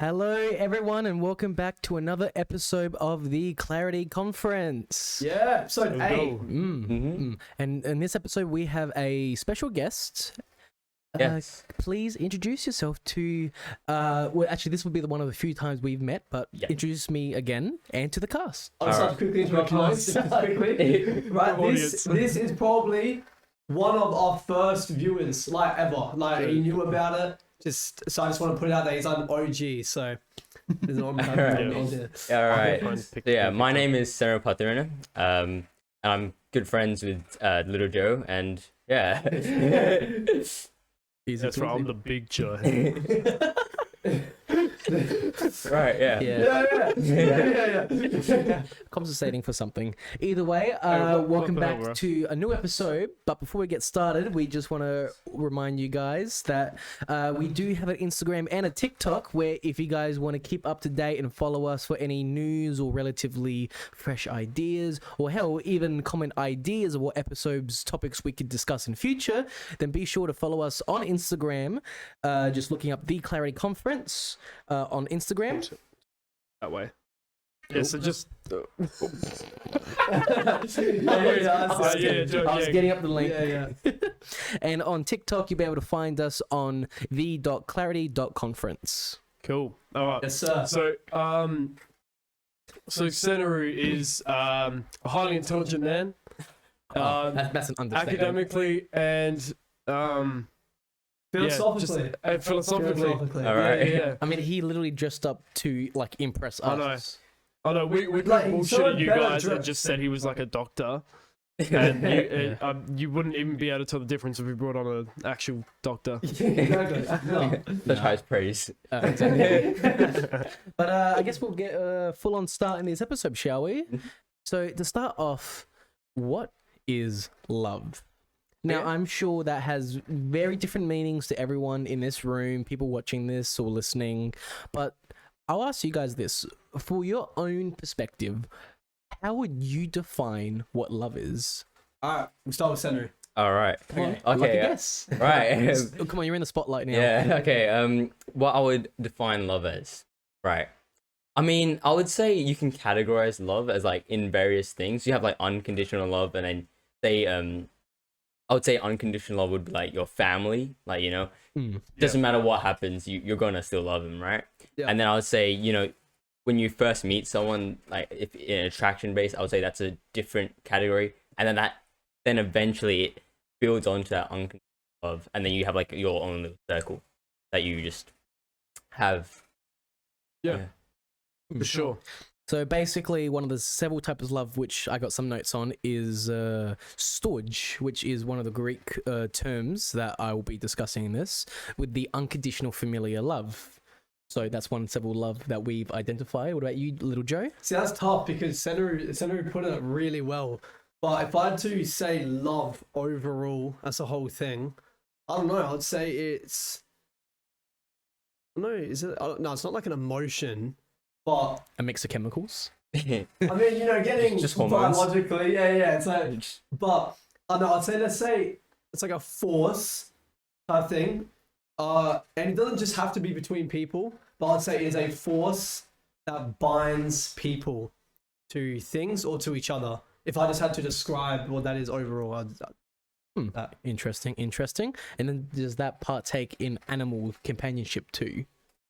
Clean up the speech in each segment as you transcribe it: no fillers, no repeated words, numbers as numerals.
Hello, everyone, and welcome back to another episode of the Clarity Conference. Yeah, episode 8. And in this episode, we have a special guest. Yes. Please introduce yourself to. Well, actually, this will be one of the few times we've met, but introduce me again and to the cast. I'll just quickly interrupt you guys. Quickly. Right, this is probably one of our first viewers, like ever. Like, he knew about it. So I just want to put it out there, he's an OG, so there's no one my name is Seniru Pathirana, and I'm good friends with Little Joe, and yeah. That's right, I'm the big Joe. Right, yeah. Compensating for something. Either way, welcome back to a new episode. But before we get started, we just want to remind you guys that we do have an Instagram and a TikTok where if you guys want to keep up to date and follow us for any news or relatively fresh ideas, or hell, even comment ideas of what episodes, topics we could discuss in future, then be sure to follow us on Instagram, just looking up The Clarity Conference on Instagram. That way. Yeah, so just... I was getting up the link. And on TikTok, you'll be able to find us on the.clarity.conference. Cool. All right. Yes, sir. So Seniru is a highly intelligent man. That's an understatement. Academically and... Philosophically. Philosophically. All right. Yeah. I mean, he literally dressed up to like impress us. I know. We Like, bullshitted you guys better and just said he was like a doctor. And you wouldn't even be able to tell the difference if we brought on an actual doctor. Exactly. No. Such high praise. Exactly. But I guess we'll get a full-on start in this episode, shall we? So to start off, what is love? Now, I'm sure that has very different meanings to everyone in this room, people watching this or listening. But I'll ask you guys this. For your own perspective, how would you define what love is? Alright, we'll start with Seniru. All right. Okay. Okay. Yes. Right. Oh, come on, you're in the spotlight now. Yeah. Okay. What I would define love as, right? I mean, I would say you can categorize love as like in various things. You have like unconditional love, and then say I would say unconditional love would be like your family, like, you know, doesn't matter what happens, you're gonna still love them, right? Yeah. And then I would say, you know, when you first meet someone, like if in attraction based, I would say that's a different category, and then eventually it builds onto that unconditional love, and then you have like your own little circle that you just have. Yeah. For sure. So basically, one of the several types of love which I got some notes on is storge, which is one of the Greek terms that I will be discussing in this, with the unconditional familiar love. So that's one several love that we've identified. What about you, Little Joe? See, that's tough because Seniru put it really well. But if I had to say love overall as a whole thing, I don't know. I'd say it's... No, is it? No, it's not like an emotion. But A mix of chemicals. I mean, you know, getting Just hormones. biologically, it's like, but I know. Let's say it's like a force type thing, and it doesn't just have to be between people, but I'd say it is a force that binds people to things or to each other. If I just had to describe what that is overall, Interesting. And then does that partake in animal companionship too?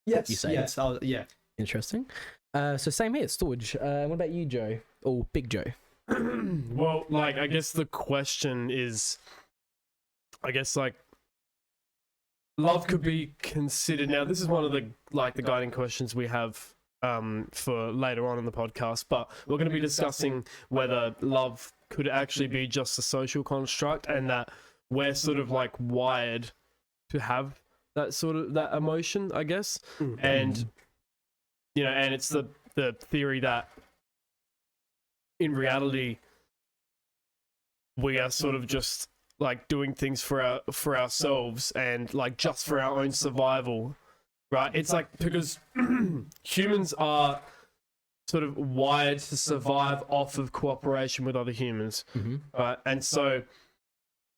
yes, You say yes, yeah. Interesting. So same here, storage. What about you, Joe? Or Big Joe? Well, like, I guess the question is, like, love could be considered. Now, this is one of the guiding questions we have for later on in the podcast, but we're going to be discussing whether love could actually be just a social construct, and that we're sort of like wired to have that emotion, I guess. And you know, and it's the theory that in reality we are sort of just like doing things for ourselves and like just for our own survival, right? It's like because humans are sort of wired to survive off of cooperation with other humans, right? And so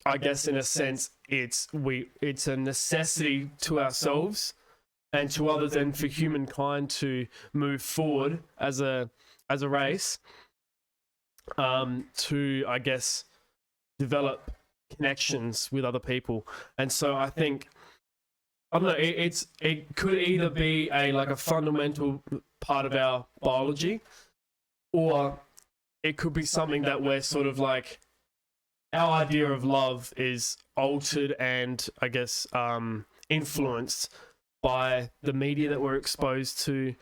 I guess in a sense it's a necessity to ourselves and to others, and for humankind to move forward as a race, to, I guess, develop connections with other people. And so I think, I don't know, it could either be like a fundamental part of our biology, or it could be something that we're sort of like, our idea of love is altered and, I guess, influenced by the media that we're exposed to,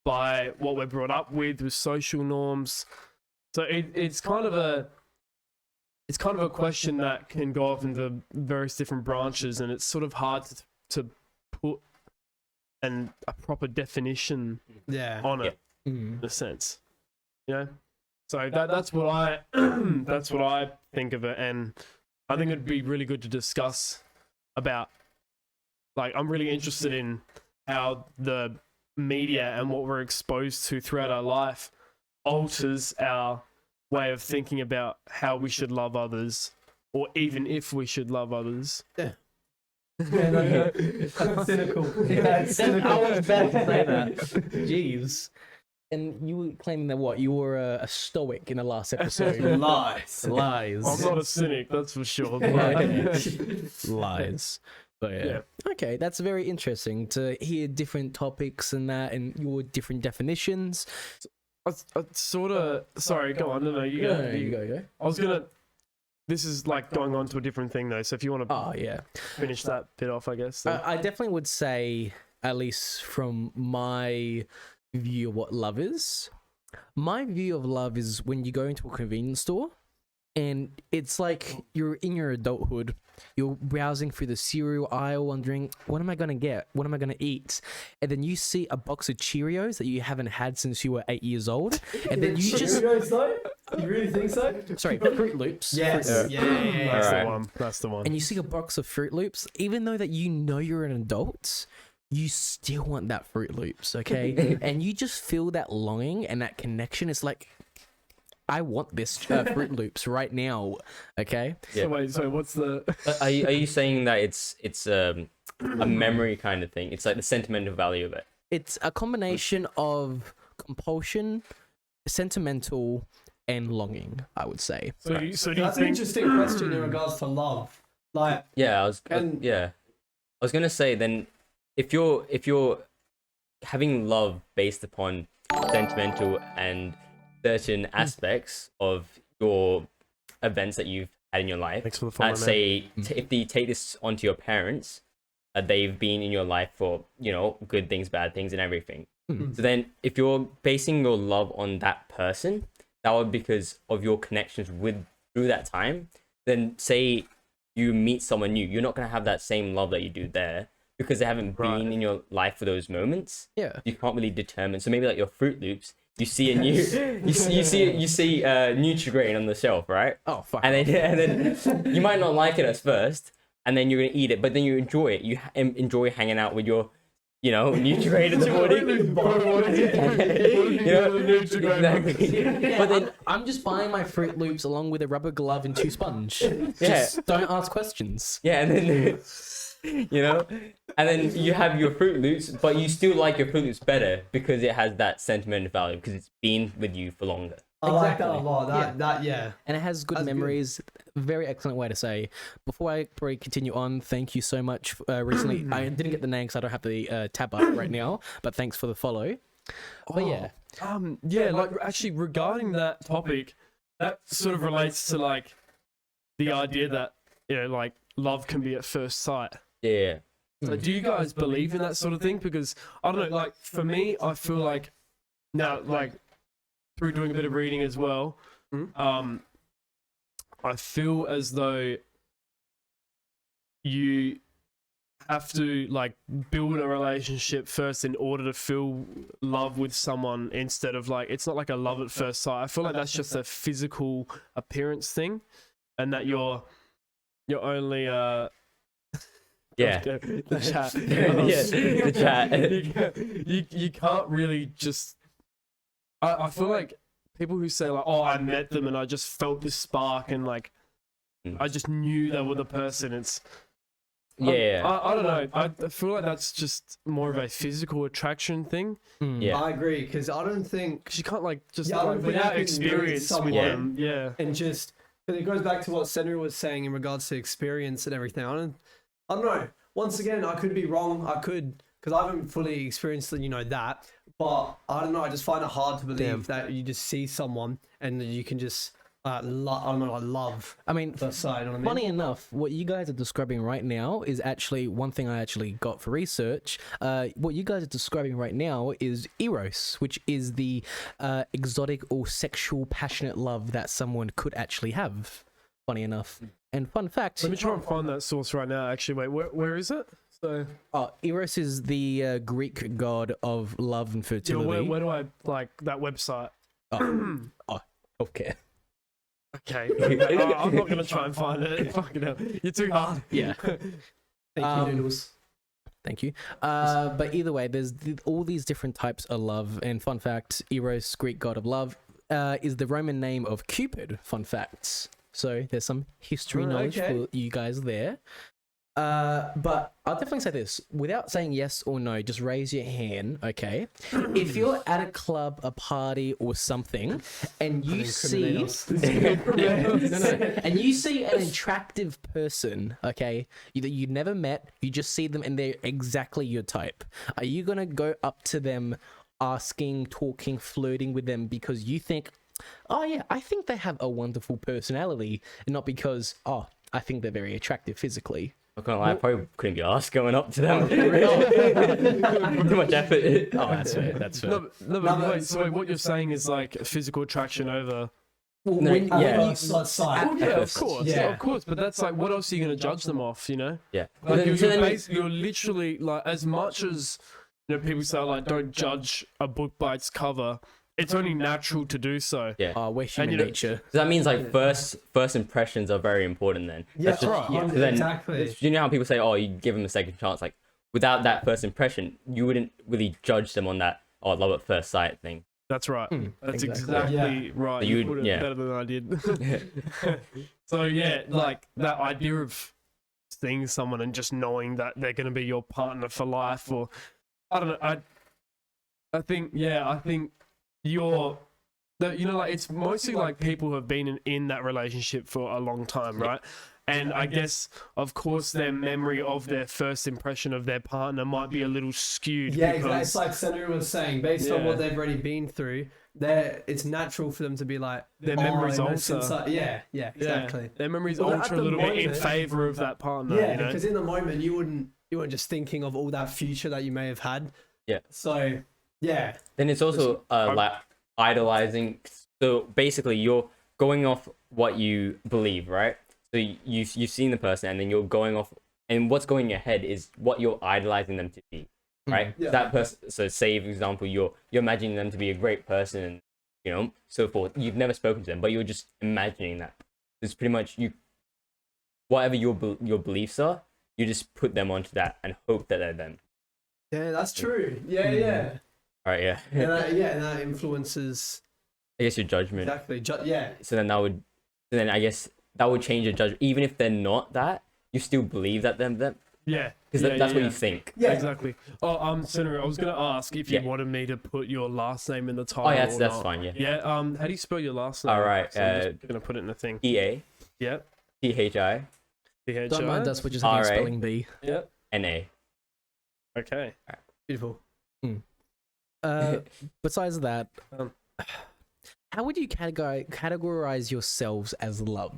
by what we're brought up with social norms. So it's kind of a question that can go off into various different branches, and it's sort of hard to put a proper definition on it, in a sense, you know. So that's what I that's what I think of it, and I think it'd be really good to discuss about. Like, I'm really interested in how the media and what we're exposed to throughout our life alters our way of thinking about how we should love others, or even if we should love others. Yeah, no, that's cynical. Yeah, it's cynical. I was about to say that. Jeez. And you were claiming that you were a stoic in the last episode. Lies. Lies. I'm not a cynic, that's for sure. Lies. But yeah. Okay, that's very interesting to hear different topics and that, and your different definitions. I sort of. Sorry, go on. No, you go. You go. I was gonna. This is like going on to a different thing though. So if you want to finish that bit off, I guess. I definitely would say, at least from my view of what love is, my view of love is when you go into a convenience store and it's like you're in your adulthood, you're browsing through the cereal aisle wondering, what am I going to get? What am I going to eat? And then you see a box of Cheerios that you haven't had since you were 8 years old. And then you just... Cheerios though? You really think so? Sorry, Fruit Loops. Yes. Fruit Loops. Yeah. That's Alright. the one. That's the one. And you see a box of Fruit Loops, even though that you know you're an adult, you still want that Fruit Loops, okay? And you just feel that longing and that connection. It's like, I want this Fruit Loops right now, okay? So wait, so what's the... Are you saying that it's a memory kind of thing? It's like the sentimental value of it. It's a combination of compulsion, sentimental, and longing, I would say. So do you That's an think... interesting question in regards to love. Like, Yeah, I was gonna say then, if you're having love based upon sentimental and certain aspects of your events that you've had in your life, Thanks for the follow, say if you take this onto your parents, they've been in your life for, you know, good things, bad things, and everything. So then if you're basing your love on that person, that would be because of your connections with through that time. Then say you meet someone new, you're not going to have that same love that you do there because they haven't been in your life for those moments. Yeah. You can't really determine. So maybe like your Fruit Loops, you see a new you see Nutri-Grain on the shelf, right? Oh, fuck. And then you might not like it at first, and then you're gonna eat it, but then you enjoy it. You enjoy hanging out with your, you know, Nutri-Grain in the morning. You know, exactly. But then I'm just buying my Fruit Loops along with a rubber glove and 2 sponge. Yeah. Just don't ask questions. yeah, and then you know, and then you have your Fruit Loops, but you still like your Fruit Loops better because it has that sentimental value because it's been with you for longer. I like that a Exactly. lot. Yeah. Yeah. And it has good That's good. memories. Very excellent way to say. Before I probably continue on, thank you so much. Recently, I didn't get the name because I don't have the tab up right now, but thanks for the follow. But yeah. Yeah, like actually regarding that topic, that sort of relates to like the idea that, you know, like love can be at first sight. Yeah. So do you guys believe in that sort of thing? Because I don't know, like for me, I feel like now, like through doing a bit of reading as well, I feel as though you have to like build a relationship first in order to feel love with someone, instead of like, it's not like a love at first sight. I feel like that's just a physical appearance thing, and that you're only Yeah. the chat. Yeah, the chat. You can't really just. I feel like people who say like, oh, I met them and I just felt this spark and like I just knew they were the person. Yeah. I don't know. I feel like that's just more of a physical attraction thing. Yeah. I agree, because I don't think, Because you can't like just Yeah, I don't think without you can meet experience with someone- them. Yeah. and just, but it goes back to what Seniru was saying in regards to experience and everything. I don't know. Once again, I could be wrong. I could, because I haven't fully experienced, that. But I don't know. I just find it hard to believe that you just see someone and you can just, I don't know, like love. I mean, That side, you know what I mean? funny enough, what you guys are describing right now is actually one thing I actually got for research. What you guys are describing right now is eros, which is the exotic or sexual passionate love that someone could actually have. Funny enough. And fun fact. Let me try and find that source right now. Actually, wait, where is it? So, Eros is the Greek god of love and yeah, fertility. where do I like that website? Okay. Okay, I'm not gonna try and find it. Fucking hell, you're too hard. Yeah. Thank you, Noodles. Thank you. But either way, there's all these different types of love. And fun fact, Eros, Greek god of love, is the Roman name of Cupid. Fun facts. So there's some history knowledge for you guys there. But I'll definitely say this, without saying yes or no, just raise your hand, okay? If you're at a club, a party, or something, and you see and you see an attractive person, okay, that you never met, you just see them and they're exactly your type, are you gonna go up to them, asking, talking, flirting with them because you think, oh yeah, I think they have a wonderful personality, and not because, oh, I think they're very attractive physically? I'm not gonna lie, I probably couldn't be asked going up to them. Too much effort. Oh, that's fair. That's fair. No, but wait, so wait, what you're saying is like physical attraction over. Well, No, when, yeah. when you, Side. Oh, yeah, of course, Yeah. of course. But that's like, what else are you gonna judge them off? You know, Yeah. like Then- so then- you're literally like, as much as people say like, don't judge a book by its cover. It's only natural to do so. Yeah. we're human you know- nature. So that means like first impressions are very important then. Yeah, That's just- right. yeah. So then, Exactly. you know how people say, oh, you give them a second chance. Like without that first impression, you wouldn't really judge them on that, oh, love at first sight thing. That's right. exactly. That's exactly right. So You you'd- put it yeah. better than I did. So yeah, like that idea of seeing someone and just knowing that they're going to be your partner for life, or I don't know. I think you're. Like it's mostly like people who have been in that relationship for a long time, right? And I guess, of course, their memory of their first impression of their partner might be a little skewed. Yeah, because, exactly. It's like Seniru was saying, based on Yeah. what they've already been through, it's natural for them to be like, Their memories alter. Yeah, exactly. Yeah, their memories Well, at alter a the little bit in moment- favor of that partner. Yeah, you know? because in the moment you weren't just thinking of all that future that you may have had. Yeah. So, yeah. Then it's also like idolizing. So basically, you're going off what you believe, right? So you've seen the person, and then you're going off, and what's going in your head is what you're idolizing them to be, right? Yeah. That person. So say, for example, you're imagining them to be a great person, and so forth. You've never spoken to them, but you're just imagining that. It's pretty much whatever your beliefs are, you just put them onto that and hope that they're them. Yeah, that's true. Yeah. All right, yeah. And that influences I guess your judgment. exactly. Yeah. So then I guess that would change your judgment. Even if they're not that, you still believe that them, Yeah. because that's what you think. Yeah. Exactly. Oh, Seniru, I was going to ask if you Yeah. wanted me to put your last name in the title. Oh, yeah, or that's not. fine, yeah. Yeah. How do you spell your last name? All right, So I'm just going to put it in the thing. EA Yep. THI THI. Don't mind us, we're just having a RA. spelling bee. Yep. NA. Okay. Beautiful. Besides that, Um, how would you categorize yourselves as love?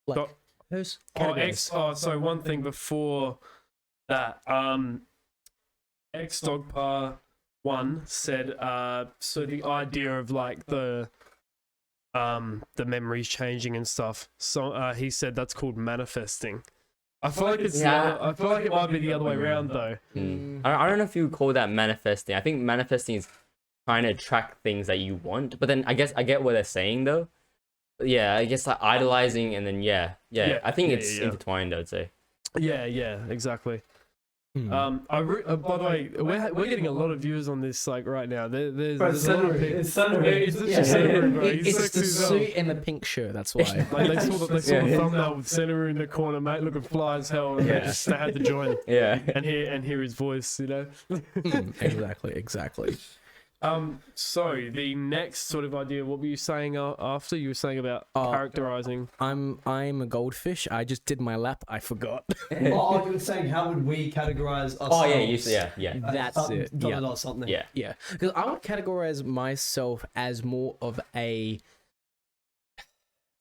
Like, So- So one thing before that, X-Dogpa 1 said, so the idea of like the memories changing and stuff. So he said that's called manifesting. I feel like it's I feel like it might be the other way around though. I don't know if you would call that manifesting. I think manifesting is trying to attract things that you want. But then I guess I get what they're saying though. But yeah, I guess like idolizing and then yeah. I think it's intertwined, I would say. Yeah, exactly. By the way, we're getting a lot of viewers on this like right now. There's Bro, a lot of Seniru, people. it's Seniru. It's literally Seniru, bro. He's It's sexy the as hell. suit and the pink shirt. That's why. Like they saw the thumbnail with Seniru in the corner, mate, looking fly as hell, and they had to join Yeah. and hear his voice, you know. Exactly. So the next sort of idea, what were you saying after? You were saying about characterizing. I'm a goldfish. I just did my lap. I forgot. Oh, you were saying how would we categorize ourselves? Oh yeah. That's it. Yeah. Something. Yeah. Yeah, because I would categorize myself as more of a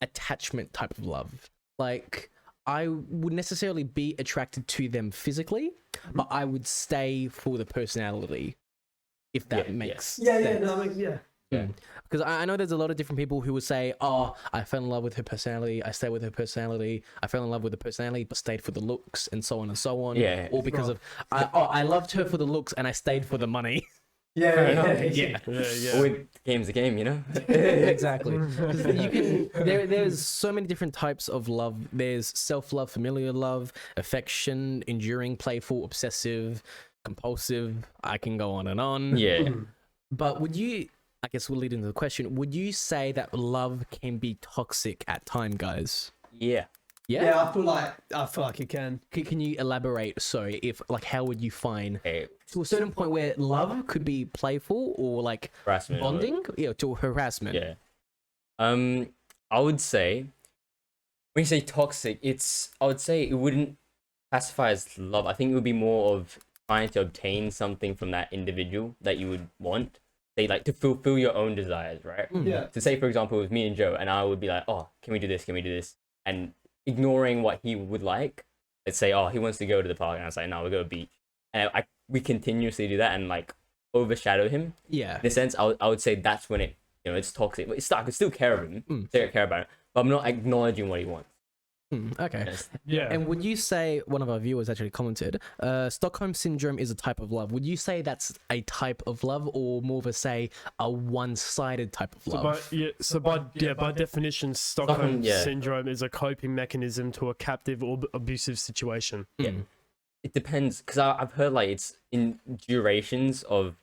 attachment type of love. Like, I would necessarily be attracted to them physically, but I would stay for the personality, if that makes sense. Yeah. Because I know there's a lot of different people who would say, oh, I fell in love with her personality, I stayed with her personality, I fell in love with the personality but stayed for the looks, and so on and so on. Yeah. Or because of, I loved her for the looks and I stayed for the money. Yeah. Yeah. With game's a game, you know. Exactly. 'Cause you can, there's so many different types of love. There's self-love, familiar love, affection, enduring, playful, obsessive, compulsive. I can go on and on. Yeah. But would you, I guess we'll lead into the question, would you say that love can be toxic at time, guys? Yeah. Yeah, I feel like you can. Can you elaborate? So if, like, how would you find Okay. to a certain point where love could be playful or like Harassment. bonding? Yeah, to harassment. Yeah. I would say when you say toxic, I would say it wouldn't classify as love. I think it would be more of trying to obtain something from that individual that you would want. They like to fulfill your own desires, right? Yeah. To say, for example, it was me and Joe, and I would be like, oh, can we do this? Can we do this? And ignoring what he would like. Let's say, oh, he wants to go to the park, and I was like, no, we'll go to the beach. And we continuously do that and like overshadow him. Yeah. In a sense, I would say that's when it's toxic. But I could still care of him, still care about him, but I'm not acknowledging what he wants. Okay. Yes. Yeah. And would you say, one of our viewers actually commented, Stockholm Syndrome is a type of love. Would you say that's a type of love or more of a, say, a one-sided type of love? By definition, Stockholm yeah. Syndrome is a coping mechanism to a captive or abusive situation. Yeah. It depends, because I've heard like it's in durations of,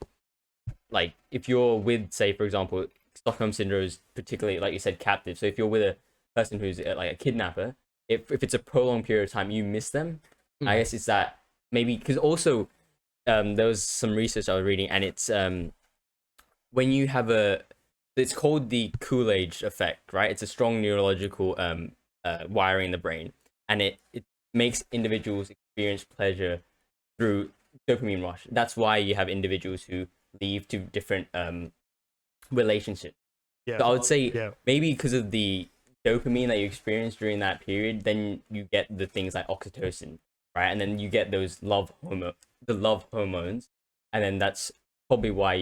like, if you're with, say, for example, Stockholm Syndrome is particularly, like you said, captive. So if you're with a person who's like a kidnapper, if it's a prolonged period of time, you miss them. I guess it's that maybe, because also there was some research I was reading, and it's when you have it's called the Coolidge effect, right? It's a strong neurological wiring in the brain, and it makes individuals experience pleasure through dopamine rush. That's why you have individuals who leave to different relationships. Yeah. So I would say maybe because of the dopamine that you experience during that period, then you get the things like oxytocin, right? And then you get those the love hormones, and then that's probably why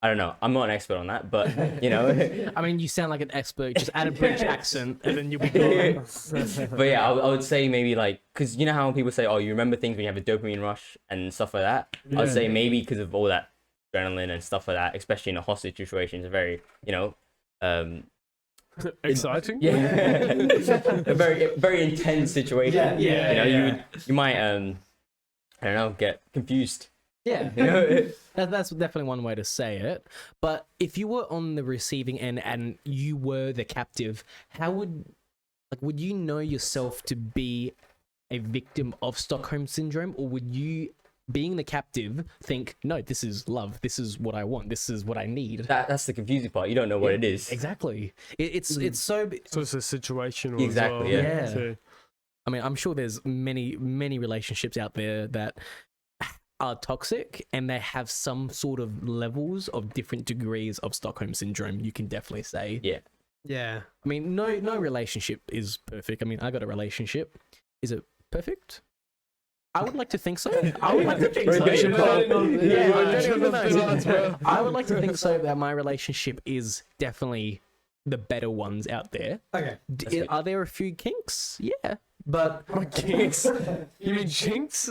I don't know, I'm not an expert on that, but you know. I mean, you sound like an expert. Just add a British accent and then you'll be good. But yeah, I would say maybe like, because you know how people say, oh, you remember things when you have a dopamine rush and stuff like that? I would say maybe because of all that adrenaline and stuff like that, especially in a hostage situation, it's a very, exciting. Yeah. A very intense situation. You might I don't know, get confused. Yeah. You know? That's definitely one way to say it. But if you were on the receiving end and you were the captive, how would you know yourself to be a victim of Stockholm Syndrome, or would you, being the captive, think, no, this is love, this is what I want, this is what I need? That's the confusing part. You don't know what it is. Exactly. It's so So it's a situational. Exactly, as well. yeah. So, I mean, I'm sure there's many relationships out there that are toxic and they have some sort of levels of different degrees of Stockholm Syndrome, you can definitely say. Yeah. I mean, no relationship is perfect. I mean, I got a relationship. Is it perfect? I would like to think so. I would like to think so. I would like to think so that my relationship is definitely the better ones out there. Okay. Are there a few kinks? Yeah. But Kinks? You mean chinks?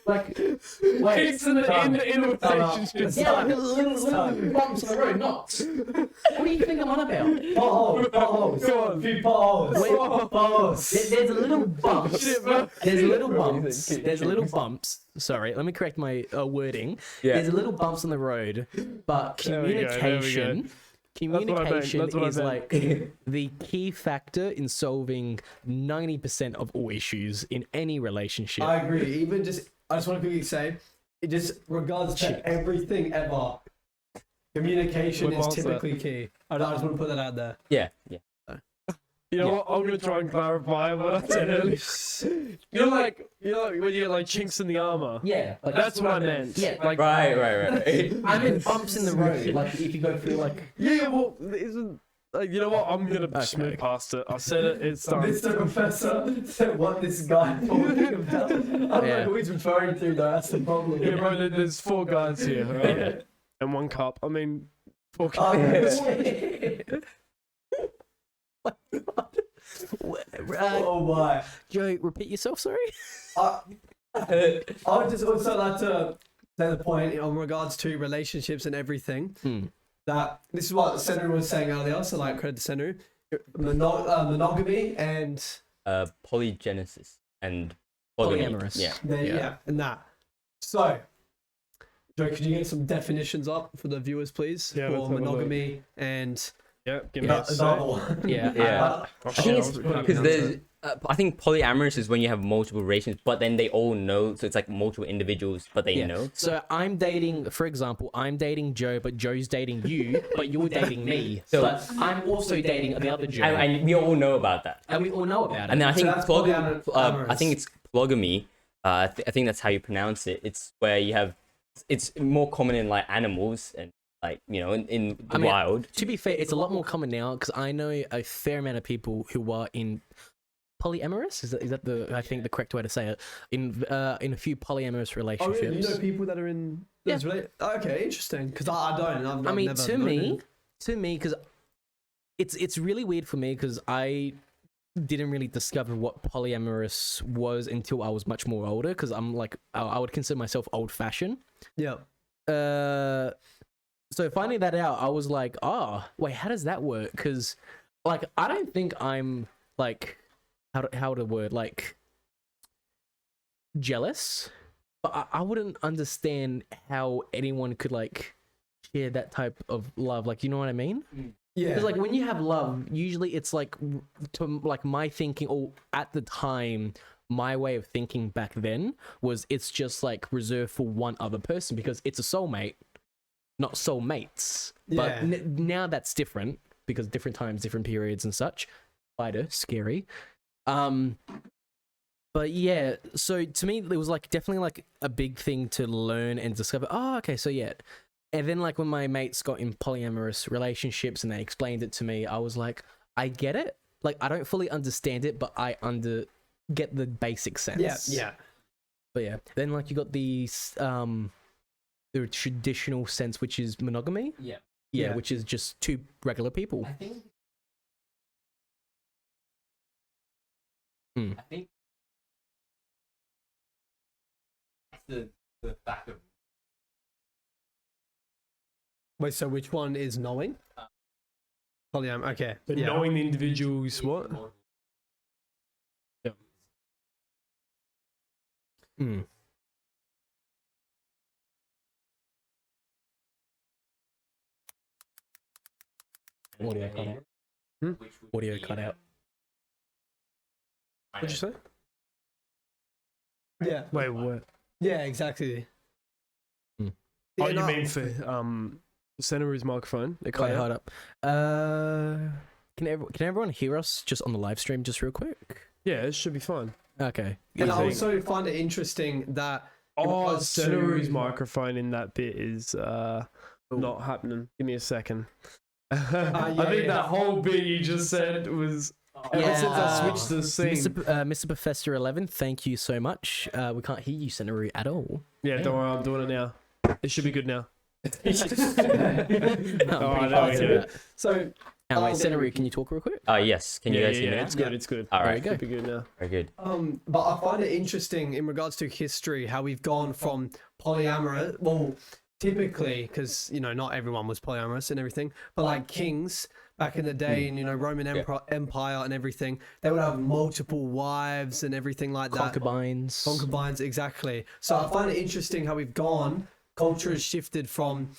like, Kinks in the relationship. yeah, like little bumps in the road, knots. What do you think I'm on about? Potholes. Go on. Few potholes. Wait. Potholes. There's a little bumps. Shit, bro. There's little bumps. There's little bumps. Sorry, let me correct my wording. Yeah. There's a little bumps on the road, but There we go, communication. Communication That's what I is meant. like the key factor in solving 90% of all issues in any relationship. I agree. Even just, I just want to quickly say, it just regards to everything ever. Communication With is Monster. typically key. I just want to put that out there. Yeah. You know what? I'm gonna try and clarify what I said earlier. You know, like when you get like chinks in the armor. Yeah, like That's what I meant. Yeah, like Right. I meant bumps in the road. Like if you go through like yeah. Well, isn't you know what? I'm gonna smooth past it. I said it. It's done. Mr. Professor said what this guy talking about. I don't know who he's referring to though, that's the problem. Yeah, bro. There's 4 guys here, right? And 1 cup. I mean, 4 Oh, cups. oh my. Joe, repeat yourself. Sorry. I would just also like to say the point in regards to relationships and everything. That this is what Seniru was saying earlier, so like credit to Seniru. Monogamy and Polygenesis and polygamy. Polyamorous. Yeah. yeah, and that. So, Joe, could you get some definitions up for the viewers, please? Yeah, let's for have a look. monogamy and Yeah, give me the a sec. other one. Yeah. Yeah. I think it's I'll because pronounce there's. it. I think polyamorous is when you have multiple relations, but then they all know. So it's like multiple individuals, but they know. So I'm dating, for example, I'm dating Joe, but Joe's dating you, but you're dating me. So- But I'm also dating the other Joe, And we all know about that. and we all know about it. And then I think that's polygamy. polyamorous. I think it's polygamy. I think that's how you pronounce it. It's where you have. It's more common in like animals and like in the wild. To be fair, it's a lot more common now because I know a fair amount of people who are in polyamorous. Is that the I think the correct way to say it? In a few polyamorous Oh, relationships. really? You know people that are in those okay, interesting. Because I don't. I've I mean, never to known me, it. because it's really weird for me because I didn't really discover what polyamorous was until I was much more older. Because I'm like, I would consider myself old-fashioned. Yeah. So finding that out, I was like, oh, wait, how does that work? Because like, I don't think I'm like, how to word like jealous, but I wouldn't understand how anyone could like share that type of love. Like, you know what I mean? Yeah. Because like when you have love, usually it's like to like my thinking, or at the time, my way of thinking back then was it's just like reserved for one other person because it's a soulmate, not soulmates. But Yeah. now that's different because different times, different periods and such. Spider, scary. But yeah, so to me, it was like definitely like a big thing to learn and discover. Oh, okay, so yeah. And then like when my mates got in polyamorous relationships and they explained it to me, I was like, I get it. Like I don't fully understand it, but I get the basic sense. Yeah. Yeah. But yeah, then like you got the traditional sense, which is monogamy. Yeah. Yeah, which is just 2 regular people. I think. Hmm. I think that's the fact of. Wait, so which one is knowing? Polyam. Okay. But yeah. knowing the individuals, what? Hmm. Audio cut out. Audio cut out. What'd you say? Yeah. Wait, what? Yeah. Exactly. Hmm. Oh, Yeah, you no, mean for Seniru's microphone? It cut Okay, out? hold up. Can everyone hear us just on the live stream just real quick? Yeah, it should be fine. Okay. And I think- also find it interesting that in Oh, regards to- Seniru's microphone in that bit is not happening. Give me a second. I think that whole bit you just said was ever since I switched the scene. Mr. Professor 11, thank you so much. We can't hear you, Seniru, at all. Yeah, don't worry, I'm doing it now. It should be good now. No, I'm Alright, pretty there we fine go. with So Wait, Seniru, can you talk real quick? Yes. Can you guys hear me now? It's good. It's good. All There right. we go. Be good now. Very good. But I find it interesting in regards to history how we've gone from polyamorous. Well, typically, because not everyone was polyamorous and everything, but like kings back in the day, and Roman Empire and everything, they would have multiple wives and everything like that. Concubines, exactly. So I find it interesting how we've gone. Culture has shifted from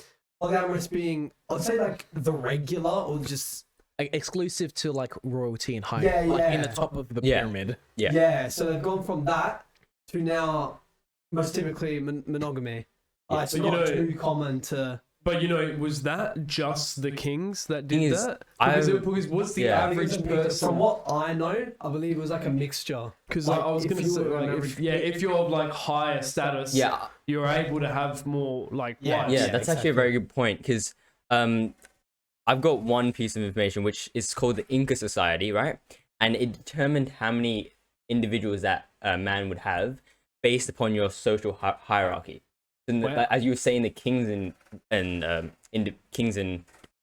polyamorous being, I'd say, like the regular or just exclusive to like royalty and high, Yeah, like yeah. in the top of the pyramid. Yeah. So they've gone from that to now most typically monogamy. It's But not too common to. But was that just the kings that did Thing is, that? Because what's the Yeah. average person? From what I know, I believe it was like a mixture. Because like, I was if going to you say, were an like, average- if you're of like higher status, Yeah. you're able to have more like Yeah. wives. Yeah, that's actually a very good point because I've got one piece of information which is called the Inca Society, right? And it determined how many individuals that a man would have based upon your social hierarchy. And Wow. as you were saying, the kings and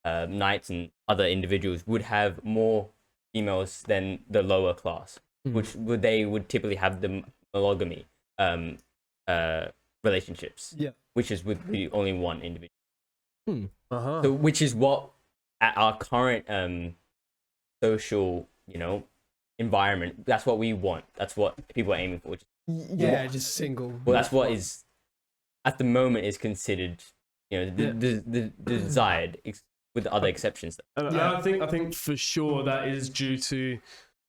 knights and other individuals would have more females than the lower class, which they would typically have the monogamy relationships. Yeah. Which is with the only one individual. Uh-huh. So, which is what at our current social, environment, that's what we want. That's what people are aiming for. Yeah, just single. Well, that's what is at the moment is considered, the desired, with other exceptions. And Yeah. I think for sure that is due to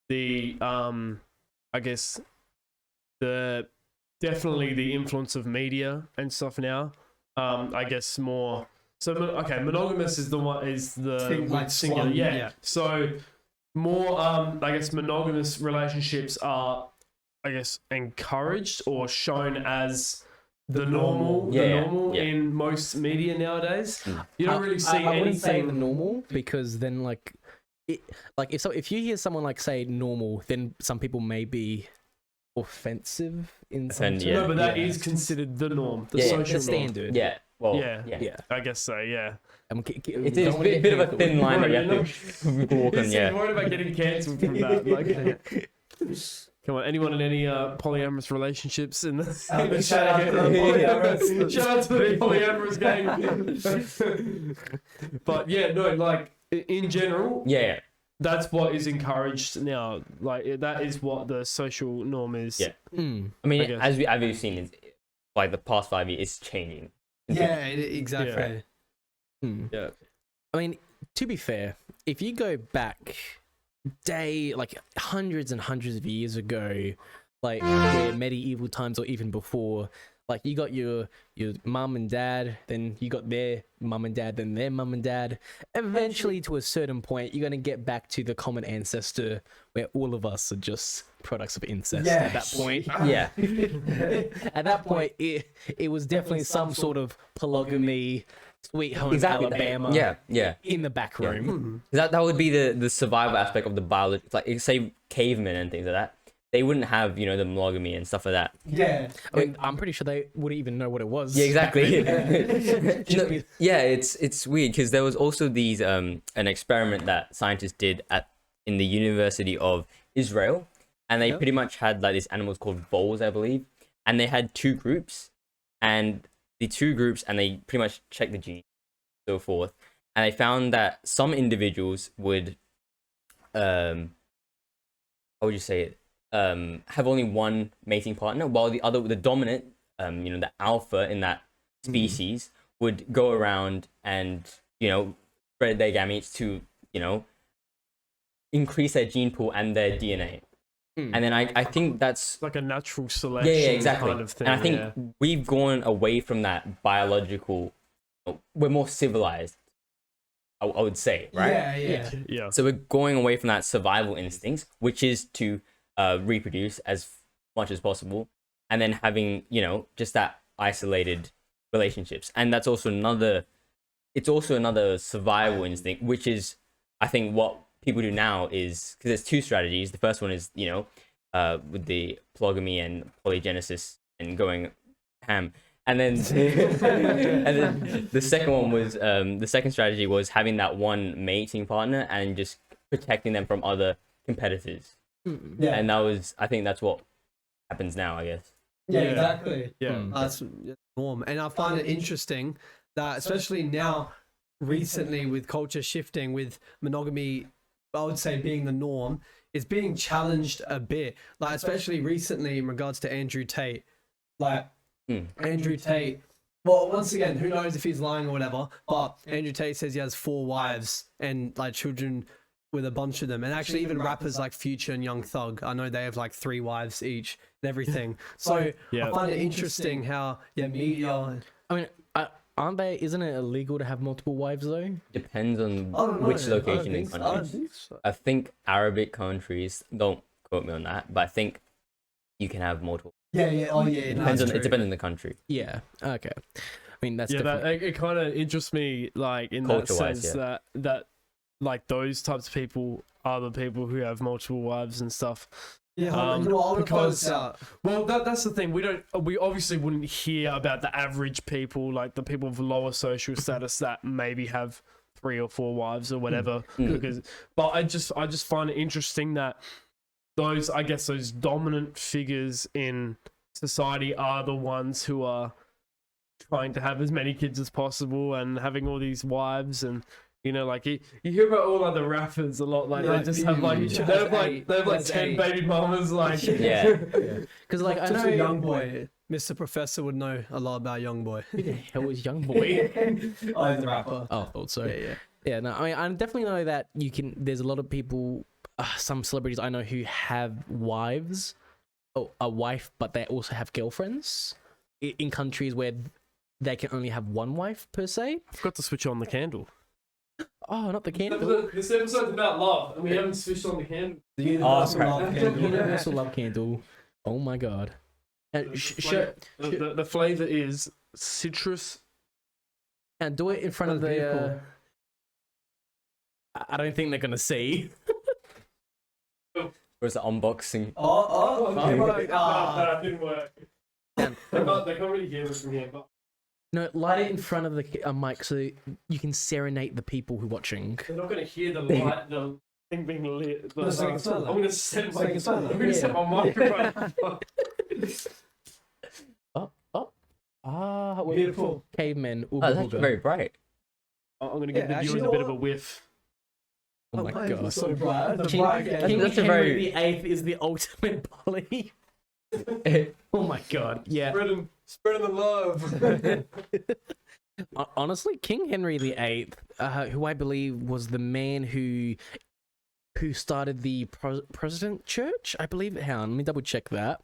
the I guess definitely the influence of media and stuff now. I guess more so monogamous is the Like singular, one, yeah. yeah. So more I guess monogamous relationships are encouraged or shown as the normal in most media nowadays. You don't really see I wouldn't say the anything normal because then if you hear someone like say normal, then some people may be offensive in some Offend, terms. yeah. No, but that is considered the norm, the Yeah, social the norm. standard. Yeah. Well. Yeah. Yeah. I guess so, yeah. It's a bit of a thin line that you have to walk on. He's Yeah. worried about getting cancelled from that. Like, come on, anyone in any polyamorous relationships in the Shout out to the polyamorous. Shout out to the polyamorous gang. But yeah, no, like in general, Yeah. that's what is encouraged now. Like that is what the social norm is. Yeah. Mm. I mean, I guess. as we've seen, is like the past 5 years, it's changing. Yeah, exactly. Hmm. Yeah. I mean, to be fair, if you go back like hundreds and hundreds of years ago, like where medieval times or even before, like you got your mum and dad, then you got their mum and dad, then their mum and dad. Eventually, to a certain point, you're gonna get back to the common ancestor, where all of us are just products of incest. Yeah. At that point, Yeah. at that point, it was definitely some sort of polygamy, sweet home Exactly. Alabama. Yeah. Yeah. In the back room. That would be the survival aspect of the biology. Like, say cavemen and things like that. They wouldn't have, the monogamy and stuff like that. Yeah. I mean, I'm pretty sure they wouldn't even know what it was. Yeah, exactly. Just Yeah, it's weird because there was also these an experiment that scientists did in the University of Israel, and they pretty much had like these animals called voles, I believe, and they had two groups, and they pretty much checked the genes, so forth, and they found that some individuals would, how would you say it? Have only one mating partner, while the dominant, the alpha in that species would go around and, spread their gametes to, increase their gene pool and their DNA. And then I think that's Like a natural selection exactly. kind of thing. And I think we've gone away from that biological. We're more civilized, I would say, right? Yeah. yeah. So we're going away from that survival instincts, which is to reproduce as much as possible, and then having just that isolated relationships. And that's also another. It's also another survival instinct, which is, I think, what people do now is because there's two strategies. The first one is with the polygamy and polygenesis and going ham, And then, and then the second one was the second strategy was having that one mating partner and just protecting them from other competitors. Yeah. And that was, I think that's what happens now, I guess. Yeah, Yeah. exactly. Yeah. That's the norm. And I find it interesting that, especially now, recently, with culture shifting, with monogamy, I would say being the norm, is being challenged a bit. Like, especially recently in regards to Andrew Tate. Like, Andrew Tate, well, once again, who knows if he's lying or whatever, but Andrew Tate says he has 4 wives and like children with a bunch of them. And actually, even rappers like Future and Young Thug, I know they have like 3 wives each and everything. So Yeah. I find it interesting how, media. I mean, aren't they? Isn't it illegal to have multiple wives though? Depends on I don't know. which I don't location in think so. I don't countries. think so. I think Arabic countries, don't quote me on that, but I think you can have multiple. Yeah. Oh, yeah. It no, depends on, that's it depends on the country. Yeah. Okay. I mean, that's Yeah, definitely. that it kind of interests me, like in that Culture-wise, sense yeah. that like those types of people are the people who have multiple wives and stuff. Yeah, I want to because- this out. Well, that's the thing. We obviously wouldn't hear about the average people, like the people of lower social status that maybe have 3 or 4 wives or whatever. Because, but I just find it interesting that those, I guess, those dominant figures in society are the ones who are trying to have as many kids as possible and having all these wives. And you know, like you hear about all other rappers a lot, like Yeah, they just have like Future they has have like 8, they have like has 10 8. baby mamas, like Yeah. Because like I Just know a young boy. Mr. Professor would know a lot about young boy. Who the hell was Young Boy? Oh, he's a rapper. Oh, I thought so. Yeah. Yeah, no, I mean, I definitely know that you can. There's a lot of people, some celebrities I know who have wives, or a wife, but they also have girlfriends in countries where they can only have one wife per se. I forgot to switch on the candle. Oh, not the candle. This episode's about love, and we haven't switched on the candle. The universal crap. love candle. Universal love candle. Oh my god. And The flavor is citrus. and do it in front of That's the. beautiful. I don't think they're gonna see. Where's the unboxing? Okay, Oh, right. Ah. That didn't work. Damn. They can't really hear us from here, but No, light it in front of the mic so you can serenade the people who are watching. they're not going to hear the light, the thing being lit. But, so you can smell it. I'm going to set So you can smell it. I'm going to set my microphone. Ah, Beautiful. Cavemen. Ooga Oh, that's booga. actually very bright. I'm going to give Yeah, the actually, viewers you a bit know of a what? whiff. Oh my god. So bright. The King, bright King candle. That's a Henry very- VIII is the ultimate bully. Oh my god. Yeah. Spreading the love. Honestly, King Henry VIII, who I believe was the man who started the Protestant Church, I believe. Hang on, let me double check that.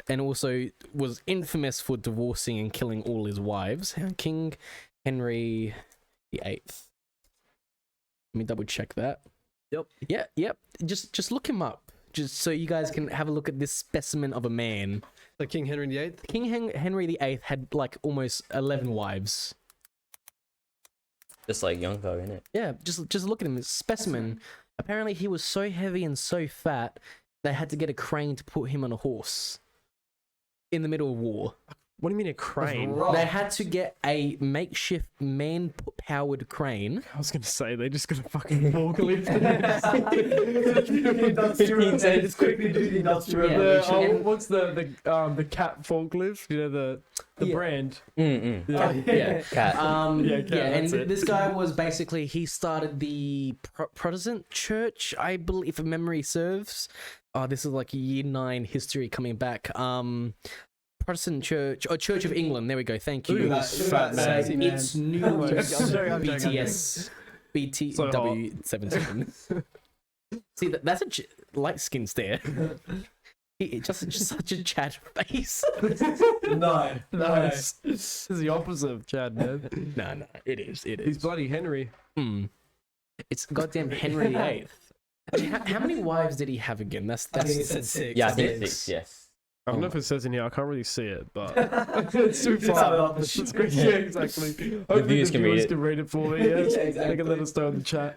And also was infamous for divorcing and killing all his wives. King Henry VIII. Let me double check that. Yep. Yep. Just look him up, just so you guys can have a look at this specimen of a man. The King Henry VIII. King Henry VIII had like almost 11 wives. Just like Young Thug, innit? Yeah, just look at him, this specimen. Apparently, he was so heavy and so fat, they had to get a crane to put him on a horse in the middle of war. What do you mean a crane? Right. They had to get a makeshift man-powered crane. I was going to say, they just got a fucking forklift. Just quickly do the industrial Yeah, revolution. What's the cat forklift? You know, the Yeah. brand. Yeah. Cat. Yeah, And that's it. this guy was basically, he started the Protestant Church, I believe, if memory serves. Oh, this is like year 9 history coming back. Protestant Church, or Church of England. There we go. Thank you. Look at that fat sexy man. It's news. I'm joking, I'm joking. BTS. So hot. BTW17. See, that's a light skin stare. Just such a Chad face. No. Nice. This is the opposite of Chad, man. No, it is. He's bloody Henry. It's goddamn Henry VIII. How many wives did he have again? I think it said 6. Yeah, I think it's 6, yes. I don't know if it says in here. I can't really see it, but it's too Just have it far. up the It's great. Yeah, exactly. Hopefully viewers can read it. can read it for me. Yeah, Yeah, They exactly. can let us know in the chat.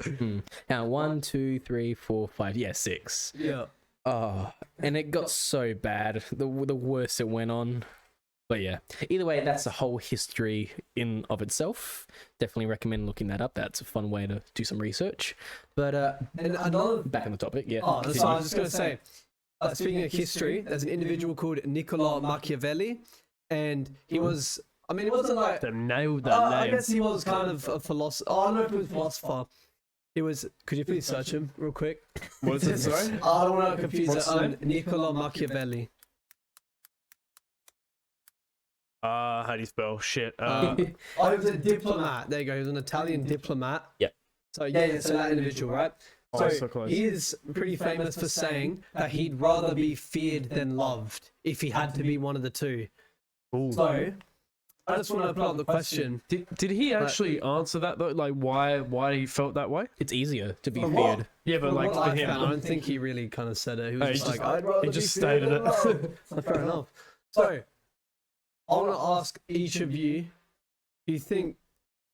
Now 1, 2, 3, 4, 5. Yeah, 6. Yeah. Oh, and it got so bad. The worse it went on. But yeah, either way, that's a whole history in of itself. Definitely recommend looking that up. That's a fun way to do some research. But And another. back on the topic, yeah. Oh, that's what I was just gonna say. Speaking of history, there's an individual called Niccolo Machiavelli, and he was. I mean, he wasn't like. They nailed that I name. guess he was kind of a philosopher. Oh, I don't know if he was a philosopher. He was. Could you please search him real quick? What is it? Sorry. I don't want to confuse What's it. his name? Niccolo Machiavelli. How do you spell shit? Oh, he was a diplomat. There you go. He was an Italian diplomat. Yep. So yeah, so that individual, right? Oh, So so close. he is pretty famous for saying that he'd rather be feared than loved if he had to be one of the two. Ooh. So I just want to put up the question. Did he actually answer that though? Like why he felt that way? It's easier to be For what? feared. Yeah, but From like what for I him, found, I don't think he really kind of said it. He was Oh, he just just- like, I'd rather he be just feared stated than it. loved. So fair enough. So I want to ask each of you, do you think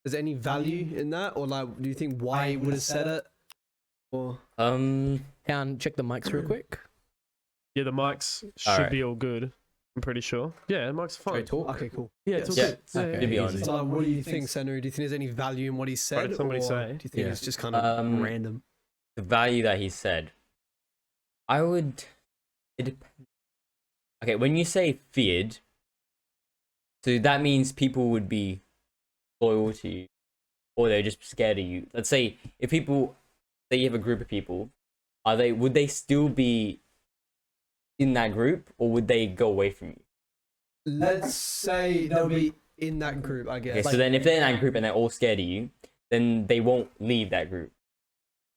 there's any value in that? Or like, do you think why he would have said it? Or And check the mics real quick. yeah, the mics should Alright. be all good. I'm pretty sure. Yeah, the mics are Should I fine. talk? okay, cool. Yeah, it's all Yeah. good. Okay. To be easy. honest. So what do you think, Seniru? Do you think there's any value in what he said? did somebody or say? Do you think Yeah. it's just kind of random? the value that he said, I would. It depends. Okay, when you say feared, so that means people would be loyal to you, or they're just scared of you. Let's say if people, say you have a group of people, would they still be in that group, or would they go away from you? Let's say they'll be in that group, I Okay, guess. so then if they're in that group and they're all scared of you, then they won't leave that group.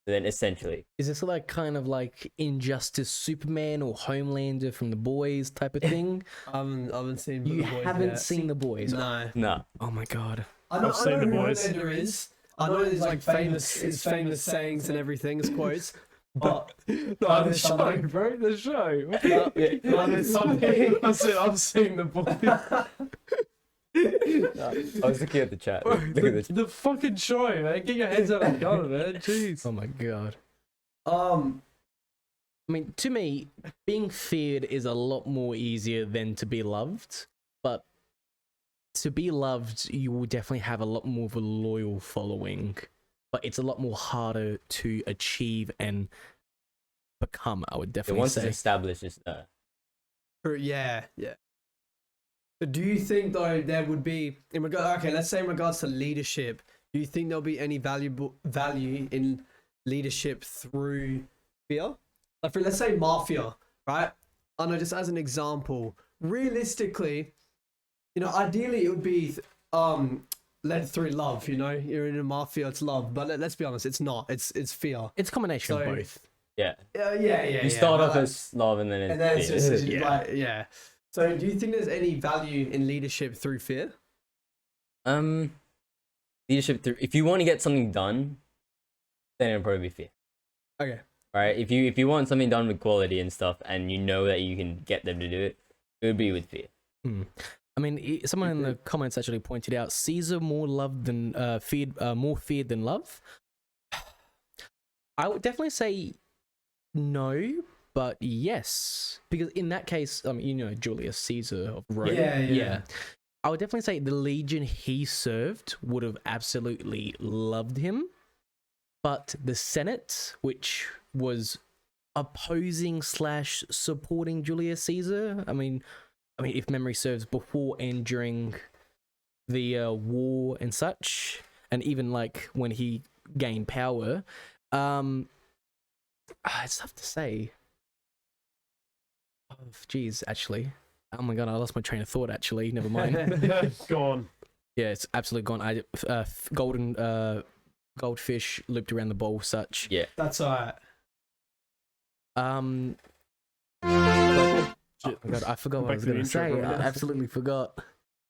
So then essentially, Is this like kind of like Injustice Superman or Homelander from The Boys type of thing? I haven't seen You The Boys haven't yet. seen The Boys? No. no. Oh my god. I know, I've seen I know The who Boys. Homelander is. I know his like his famous sayings and everything, his quotes. But No, the show, bro. The show. I've seen the boy. I was looking at the chat. Look at the The fucking show, man. Get your heads out of the gun, man. Jeez. Oh my god. um, I mean, to me, being feared is a lot more easier than to be loved. But to be loved, you will definitely have a lot more of a loyal following. But it's a lot more harder to achieve and become, I would definitely once it's say. established, it's yeah. But do you think though there would be okay, let's say in regards to leadership, do you think there'll be any value in leadership through fear? Like for let's say mafia, right? I know, just as an example, realistically, ideally it would be led through love. You're in a mafia, it's love, but let's be honest, it's not. It's fear. It's a combination So- of both. yeah. Yeah. You start but off as love and then it's and then it's fear. just Yeah. like, yeah. So do you think there's any value in leadership through fear? Leadership through. If you want to get something done, then it'll probably be fear. Okay. Right? If you want something done with quality and stuff, and you know that you can get them to do it, it would be with fear. Hmm. I mean, someone in the comments actually pointed out Caesar more loved than more feared than love. I would definitely say no, but yes, because in that case, Julius Caesar of Rome. Yeah. I would definitely say the legion he served would have absolutely loved him, but the Senate, which was opposing / supporting Julius Caesar, I mean, if memory serves, before and during the war and such, and even like when he gained power, it's tough to say. Oh, geez, actually. Oh my god, I lost my train of thought. Actually, never mind. Gone. Yeah, it's absolutely gone. Goldfish looped around the bowl, such. Yeah. That's alright. But, oh my god, I forgot what I Back was to the going to intro, say. remember? I absolutely forgot.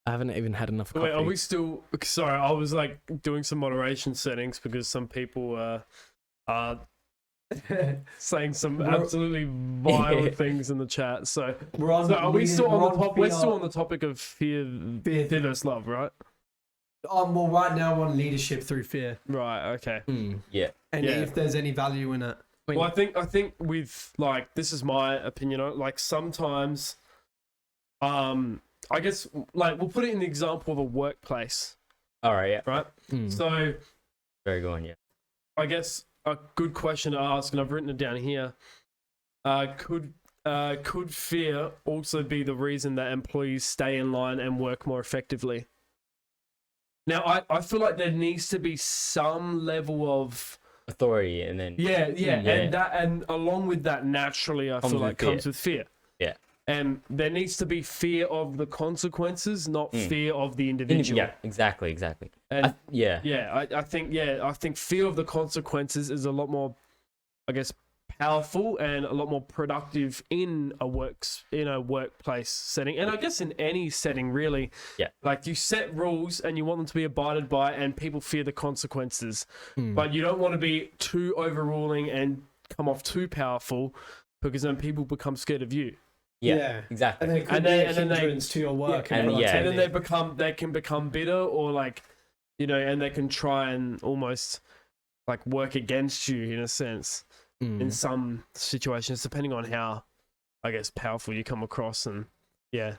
I haven't even had enough coffee. Wait, are we still? Sorry, I was like doing some moderation settings because some people are saying some absolutely vile things in the chat. So, are we still on the top? We're still on the topic of fear versus love, right? Well, right now we're on leadership through fear, Right. Okay. Hmm. Yeah. and Yeah. if there's any value in it. Well, I think with like this is my opinion on it. Like sometimes, I guess like we'll put it in the example of a workplace, All right, yeah, right? Mm. So very good one, yeah. I guess a good question to ask, and I've written it down here. Could fear also be the reason that employees stay in line and work more effectively? Now, I feel like there needs to be some level of Authority, and then yeah, Yeah. and along with that, naturally, I Comes feel with like comes with fear. Yeah. And there needs to be fear of the consequences, not Mm. fear of the individual. yeah, exactly. And Yeah, I think fear of the consequences is a lot more, I guess, powerful and a lot more productive in a workplace setting, and I guess in any setting really. Yeah. Like you set rules and you want them to be abided by, and people fear the consequences, but you don't want to be too overruling and come off too powerful, because then people become scared of you. yeah, exactly. And then it could And be then- a and then they- hindrance to your work. and and yeah. And then productivity. they can become bitter, or like, and they can try and almost like work against you in a sense in some situations, depending on how, I guess, powerful you come across. And yeah,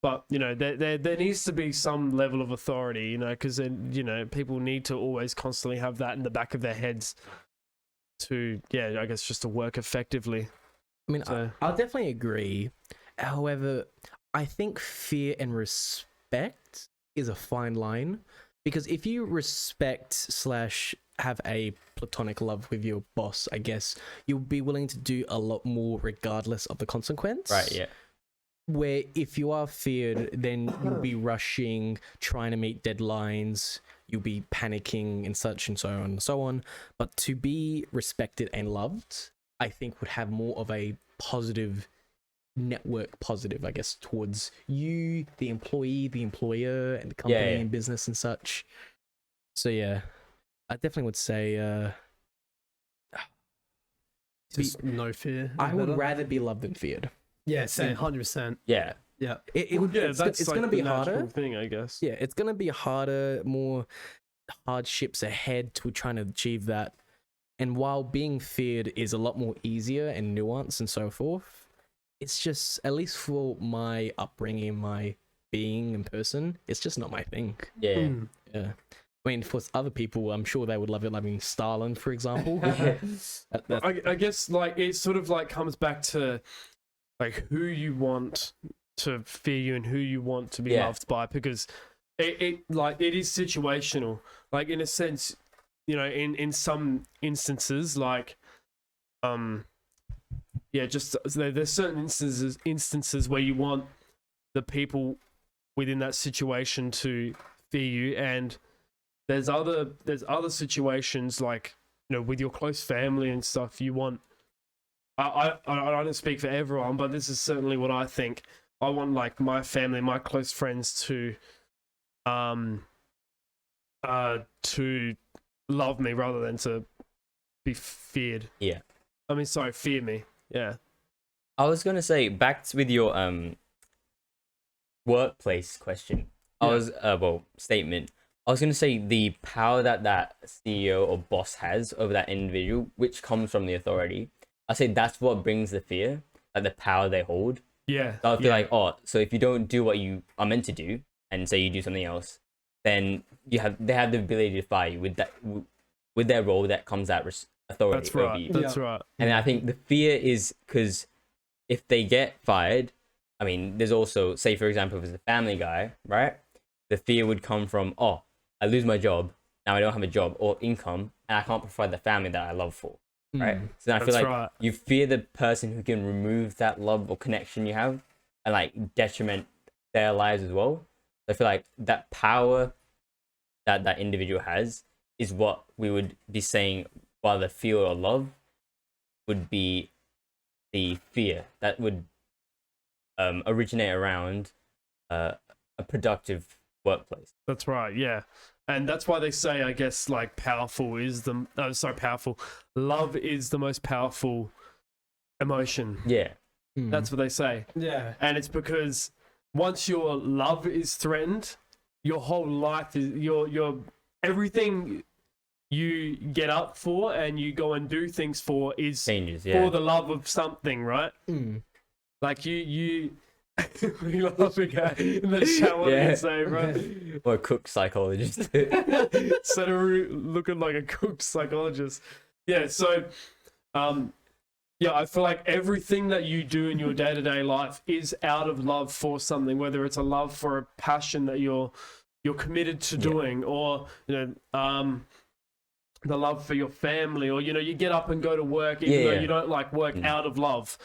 but there needs to be some level of authority, because then people need to always constantly have that in the back of their heads to I guess just to work effectively. I mean, So- I'll definitely agree. However, I think fear and respect is a fine line, because if you respect / have a platonic love with your boss, I guess you'll be willing to do a lot more regardless of the consequence. Right, yeah, Where if you are feared, then you'll be rushing, trying to meet deadlines, you'll be panicking and such and so on and so on. But to be respected and loved, I think would have more of a positive positive, I guess, towards you, the employee, the employer, and the company yeah. and business and such. So yeah, I definitely would say Just no fear. I would better. rather be loved than feared. Yeah, same, 100%. yeah. Yeah. It's gonna be natural harder. thing, I guess. Yeah, it's gonna be harder, more hardships ahead to trying to achieve that. And while being feared is a lot more easier and nuanced and so forth, it's just, at least for my upbringing, my being in person, it's just not my thing. Yeah. Mm. Yeah. I mean, for other people, I'm sure they would love it. I mean, Stalin, for example. I guess like it sort of like comes back to like who you want to fear you and who you want to be Yeah. loved by, because it is situational. Like in a sense, in some instances, like just there's certain instances where you want the people within that situation to fear you, and there's other situations like with your close family and stuff. You want I don't speak for everyone, but this is certainly what I think. I want like my family, my close friends to love me rather than to be feared. Yeah. I mean, sorry, fear me. Yeah. I was gonna say with your workplace question. Statement. I was gonna say the power that CEO or boss has over that individual, which comes from the authority. I say that's what brings the fear, like the power they hold. Yeah. So I feel like, so if you don't do what you are meant to do, and say you do something else, then they have the ability to fire you with their role that comes that authority That's over right. you. That's right. And I think the fear is because if they get fired, I mean, there's also, say for example, if it's a family guy, right? The fear would come from, I lose my job, now I don't have a job or income, and I can't provide the family that I love for, right? So then I feel That's like right. you fear the person who can remove that love or connection you have and like detriment their lives as well. I feel like that power that individual has is what we would be saying, while the fear or love would be the fear that would originate around a productive workplace. That's right. Yeah. And that's why they say, I guess, like powerful. Love is the most powerful emotion. Yeah. That's what they say. Yeah. And it's because once your love is threatened, your whole life is your everything you get up for and you go and do things for is Changes, yeah. for the love of something, right? Like We laughing at in the chat. What Yeah. you say, bro? Or a cook psychologist. Seniru looking like a cooked psychologist. Yeah. So, yeah, I feel like everything that you do in your day-to-day life is out of love for something, whether it's a love for a passion that you're committed to doing, or the love for your family, or you get up and go to work even though you don't like work out of love.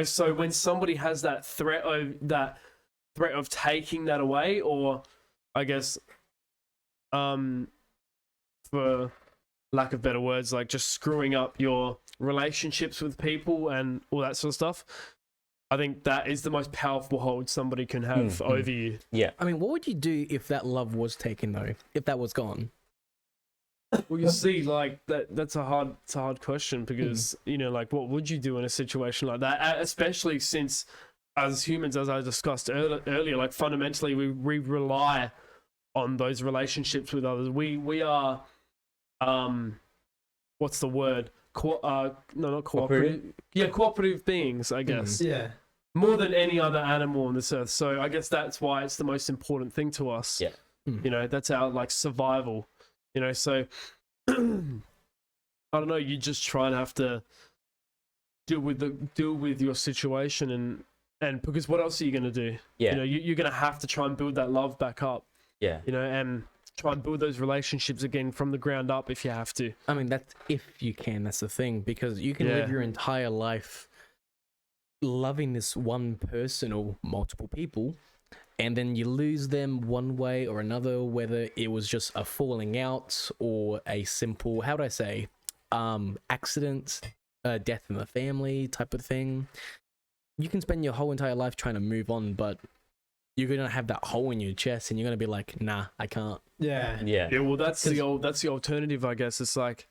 So when somebody has that threat of taking that away, or I guess for lack of better words, like just screwing up your relationships with people and all that sort of stuff, I think that is the most powerful hold somebody can have over you. Yeah. I mean, what would you do if that love was taken though? If that was gone? Well, you see, like that's a hard question, because like, what would you do in a situation like that? Especially since, as humans, as I discussed earlier, like fundamentally we rely on those relationships with others. We are, what's the word? No, not cooperative. Yeah, cooperative beings, I guess. Yeah. More than any other animal on this earth. So I guess that's why it's the most important thing to us. Yeah. That's our like survival. So I don't know. You just try and have to deal with your situation, and because what else are you gonna do? Yeah. You're gonna have to try and build that love back up. Yeah. And try and build those relationships again from the ground up if you have to. I mean, that's if you can. That's the thing, because you can live your entire life loving this one person or multiple people, and then you lose them one way or another, whether it was just a falling out or a simple, how would I say, accident, death in the family type of thing. You can spend your whole entire life trying to move on, but you're gonna have that hole in your chest, and you're gonna be like, nah, I can't. Yeah. Yeah. Well, that's the alternative, I guess. It's like,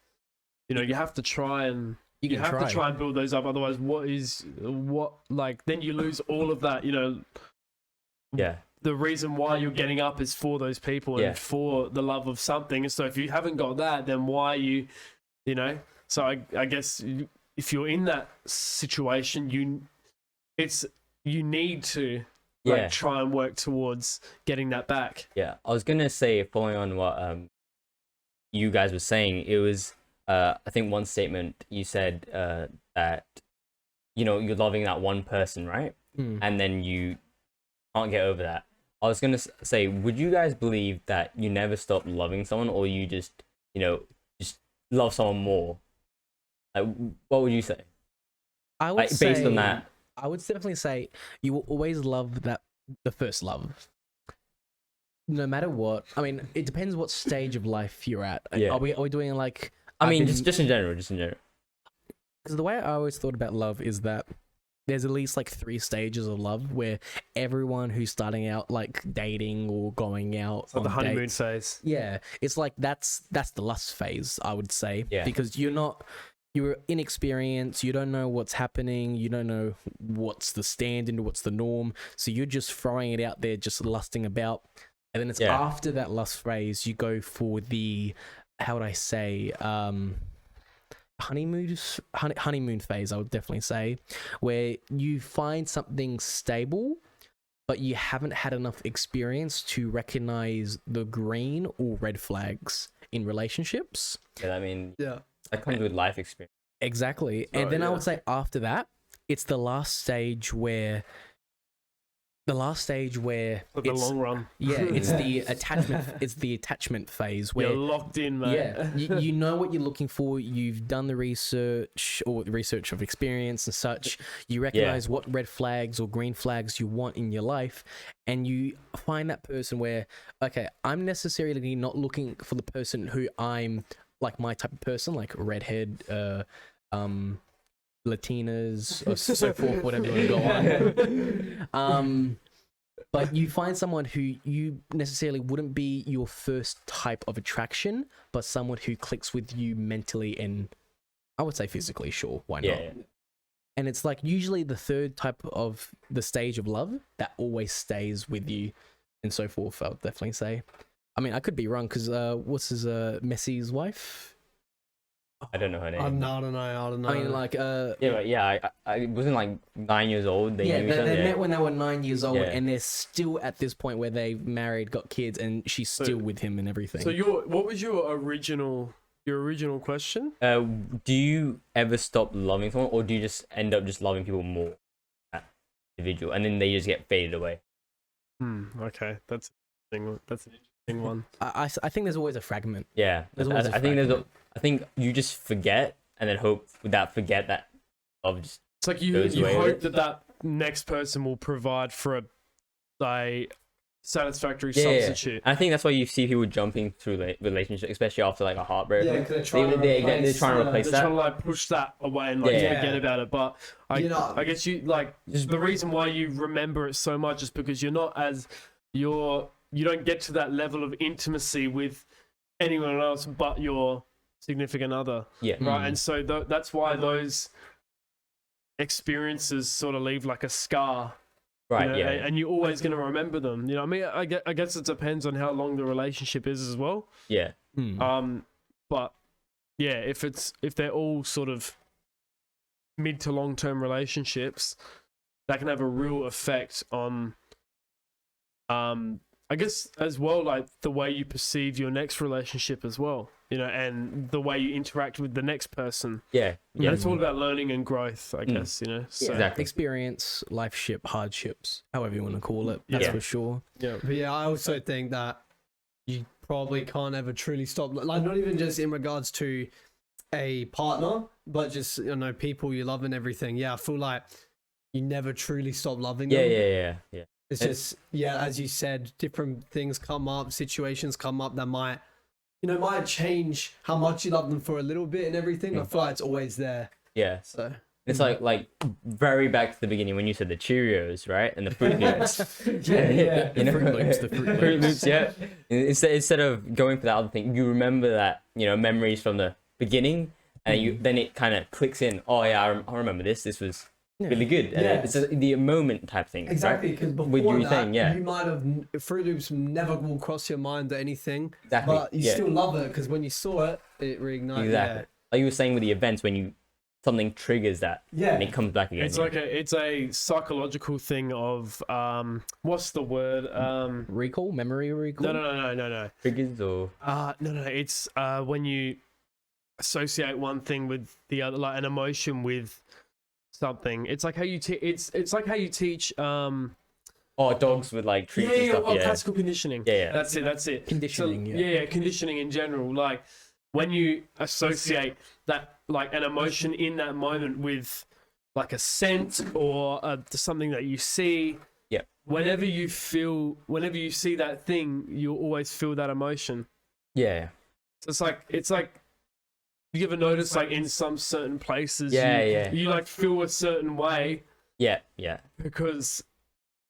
you have to try and you have to try and build those up. Otherwise, then you lose all of that. Yeah. The reason why you're getting up is for those people and for the love of something. And so if you haven't got that, then why are you, So I guess if you're in that situation, you need to try and work towards getting that back. Yeah. I was gonna say, following on what you guys were saying, it was I think one statement you said that you're loving that one person, right? And then you can't get over that. I was gonna say, would you guys believe that you never stop loving someone, or you just love someone more? Like, what would you say? I would say, based on that. I would definitely say you will always love the first love. No matter what. I mean, it depends what stage of life you're at. Yeah. Are we doing like? I mean, just in general, Because the way I always thought about love is that there's at least like 3 stages of love, where everyone who's starting out like dating or going out on the honeymoon dates, phase. yeah, it's like that's the lust phase, I would say. Yeah. Because you're inexperienced, you don't know what's happening, you don't know what's the standard, what's the norm, so you're just throwing it out there, just lusting about. And then it's after that lust phase you go for the, how would I say, honeymoon phase, I would definitely say, where you find something stable, but you haven't had enough experience to recognize the green or red flags in relationships. Yeah, I mean, Yeah. that comes with life experience. Exactly. And then I would say after that, it's the last stage where the long run. Yeah, it's the attachment. It's the attachment phase where You're locked in, mate. yeah, you know what you're looking for. You've done the research or the research of experience and such. You recognize what red flags or green flags you want in your life, and you find that person where, okay, I'm necessarily not looking for the person who I'm like my type of person, like redhead, Latinas, or so forth, whatever you want to go on. But you find someone who you necessarily wouldn't be your first type of attraction, but someone who clicks with you mentally and I would say physically, sure, why not? Yeah. And it's like usually the third type of the stage of love that always stays with you and so forth, I would definitely say. I mean, I could be wrong because what's his Messi's wife? I don't know her name. I don't know. I mean, like, Yeah, but yeah, I wasn't like 9 years old. They yeah, knew each other, they yeah. met when they were 9 years old, Yeah. and they're still at this point where they've married, got kids, and she's still with him and everything. So what was your original question? Do you ever stop loving someone, or do you just end up just loving people more? That individual, and then they just get faded away. Okay, that's an interesting one. I think there's always a fragment. Yeah, There's always a I think fragment. I think you just forget, and then hope forget that love just. It's like you goes away with hope that next person will provide for a satisfactory Yeah. substitute. I think that's why you see people jumping through relationships, especially after like a heartbreak. Yeah, 'cause they're trying to they're replace, trying to uh, replace They're that. trying to like push that away and like Yeah. forget about it. But I guess you like Just- the reason why you remember it so much is because you don't get to that level of intimacy with anyone else but your significant other, Yeah. right? And so that's why those experiences sort of leave like a scar. Right. You know, Yeah. and you're always going to remember them. You know, I mean, I guess it depends on how long the relationship is as well. Yeah. But yeah, if they're all sort of mid to long term relationships, that can have a real effect on, I guess as well, like the way you perceive your next relationship as well. You know, and the way you interact with the next person. Yeah. Yeah, it's all about learning and growth, I guess. You know, so Exactly. Experience, hardships, however you want to call it. That's Yeah. for sure. yeah. But yeah, I also think that you probably can't ever truly stop. Like, not even just in regards to a partner, but just, people you love and everything. Yeah, I feel like you never truly stop loving them. Yeah. It's just, as you said, different things come up, situations come up that might change how much you love them for a little bit and everything. I feel like it's always there. Yeah. So It's like very back to the beginning when you said the Cheerios, right? And the Fruit Loops. yeah. You know? The Fruit Fruit Loops, yeah. Instead of going for that other thing, you remember that, memories from the beginning, and then it kind of clicks in. Oh yeah, I remember this. This was really good. And Yeah. it's the moment type thing. Exactly, right? because before With you that, saying, yeah. you might have Fruit Loops never will cross your mind or anything, Exactly. but you still love it because when you saw it, it reignited. Exactly. Like you were saying with the events, when something triggers that, and it comes back again. It's like it's a psychological thing of what's the word? Memory recall. No. triggers or No. It's when you associate one thing with the other, like an emotion with something. It's like how you it's like how you teach dogs with like treats and stuff. classical conditioning. Yeah. That's it. Conditioning, So, conditioning in general. Like when you associate that, like an emotion in that moment with like a scent or something that you see. Yeah. Whenever you see that thing, you'll always feel that emotion. Yeah. So it's like you ever notice like in some certain places Yeah. you like feel a certain way Yeah. because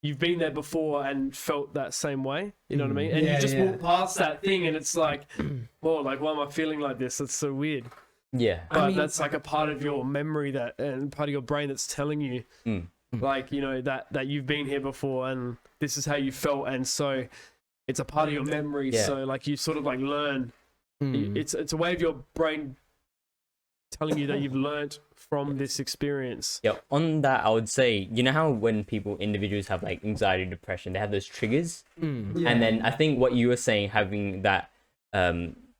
you've been there before and felt that same way. You know what I mean? And Yeah, you just yeah. walk past that thing and it's like, well, like why am I feeling like this? It's so weird. Yeah. But that's like a part of your memory and part of your brain that's telling you, like, that you've been here before and this is how you felt, and so it's a part of your memory. Yeah. So like you sort of like learn. It's a way of your brain telling you that you've learned from this experience. Yeah, on that, I would say, how when individuals have like anxiety, depression, they have those triggers. And then I think what you were saying, having that,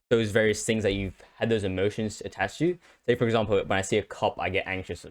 those various things that you've had those emotions attached to. Say, for example, when I see a cop, I get anxious,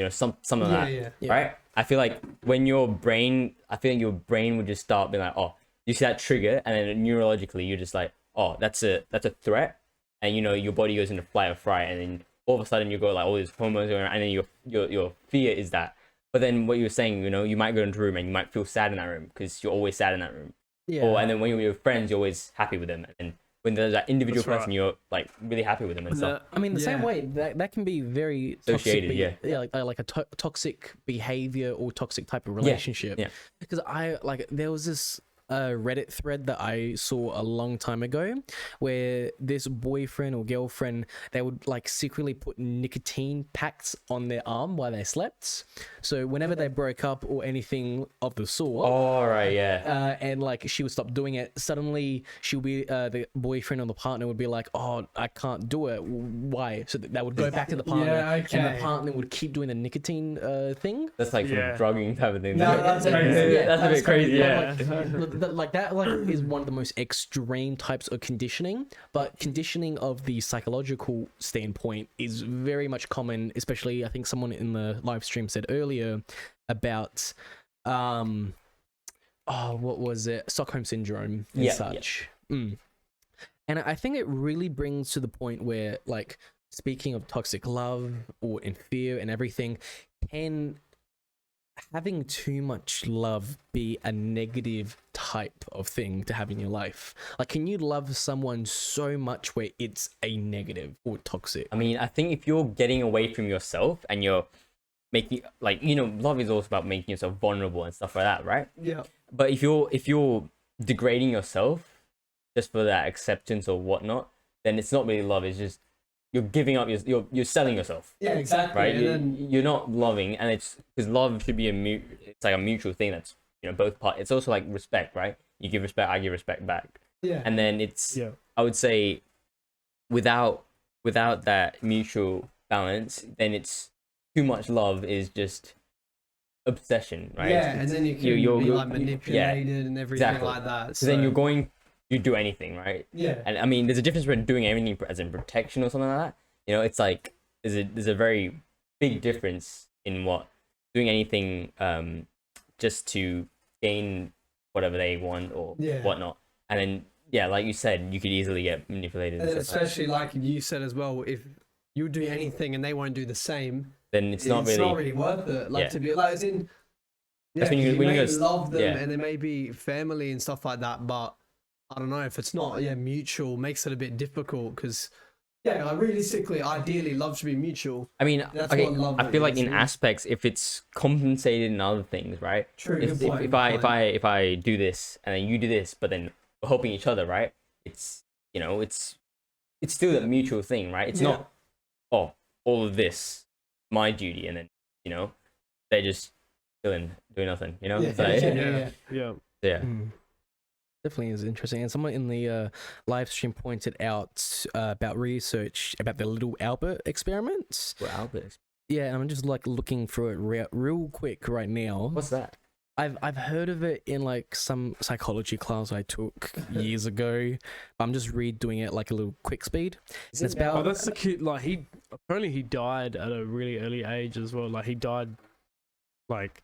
something like that, right? I feel like your brain would just start being like, oh, you see that trigger, and then neurologically, you're just like, oh, that's a threat. And your body goes into fight or fright, and then all of a sudden you go like all these hormones going around, and then your fear is that. But then what you were saying, you might go into a room and you might feel sad in that room because you're always sad in that room. And then when you're with your friends, you're always happy with them. And when there's that individual That's right. person, you're like really happy with them and stuff. I mean, the same way that can be very Associated, toxic, like a toxic behavior or toxic type of relationship. Yeah. Because there was this a Reddit thread that I saw a long time ago, where this boyfriend or girlfriend, they would like secretly put nicotine packs on their arm while they slept. So whenever they broke up or anything of the sort, All right, yeah. and like she would stop doing it, suddenly she'll be the boyfriend or the partner would be like, oh, I can't do it, why? So that would go back to the partner, and the partner would keep doing the nicotine thing. That's like some drugging type of thing. No, that's crazy. That's a bit crazy. Yeah. Like that is one of the most extreme types of conditioning, but conditioning of the psychological standpoint is very much common, especially I think someone in the live stream said earlier about what was it, Stockholm syndrome and such. And I think it really brings to the point where, like, speaking of toxic love or in fear and everything, can having too much love be a negative type of thing to have in your life? Like, can you love someone so much where it's a negative or toxic? I mean, I think if you're getting away from yourself and you're making, like, you know, love is also about making yourself vulnerable and stuff like that, right? Yeah. But if you're degrading yourself just for that acceptance or whatnot, then it's not really love. It's just you're giving up. You're selling yourself. Yeah, exactly. Right. And You're not loving, and it's because love should be it's like a mutual thing. That's, you know, both parts. It's also like respect, right? You give respect, I give respect back. yeah. And then it's I would say without that mutual balance, then it's too much love is just obsession, right? Yeah, and then you can be like manipulated and everything like that. So then you do anything, right? Yeah. And I mean, there's a difference between doing anything as in protection or something like that. You know, it's like there's a very big difference in what doing anything just to gain whatever they want or whatnot. And then like you said, you could easily get manipulated. And especially like you said as well, if you do anything and they won't do the same, then it's not really worth it. Like to be like, as in, when you may love them and they may be family and stuff like that, but I don't know if it's not mutual, makes it a bit difficult because like realistically, ideally, love should be mutual. I mean, That's okay, what love I feel like in is. aspects, if it's compensated in other things, right? True. If I do this and then you do this, but then we're helping each other, right? It's, you know, it's still that mutual thing, right? It's not all of this my duty, and then, you know, they're just doing nothing, you know? Yeah. Definitely is interesting. And someone in the live stream pointed out about research about the little Albert experiments. Well, Albert. Yeah, and I'm just like looking through it real quick right now. What's that? I've heard of it in like some psychology class I took years ago. I'm just redoing it like a little quick speed. It's about that's the kid. Like he died at a really early age as well. Like he died like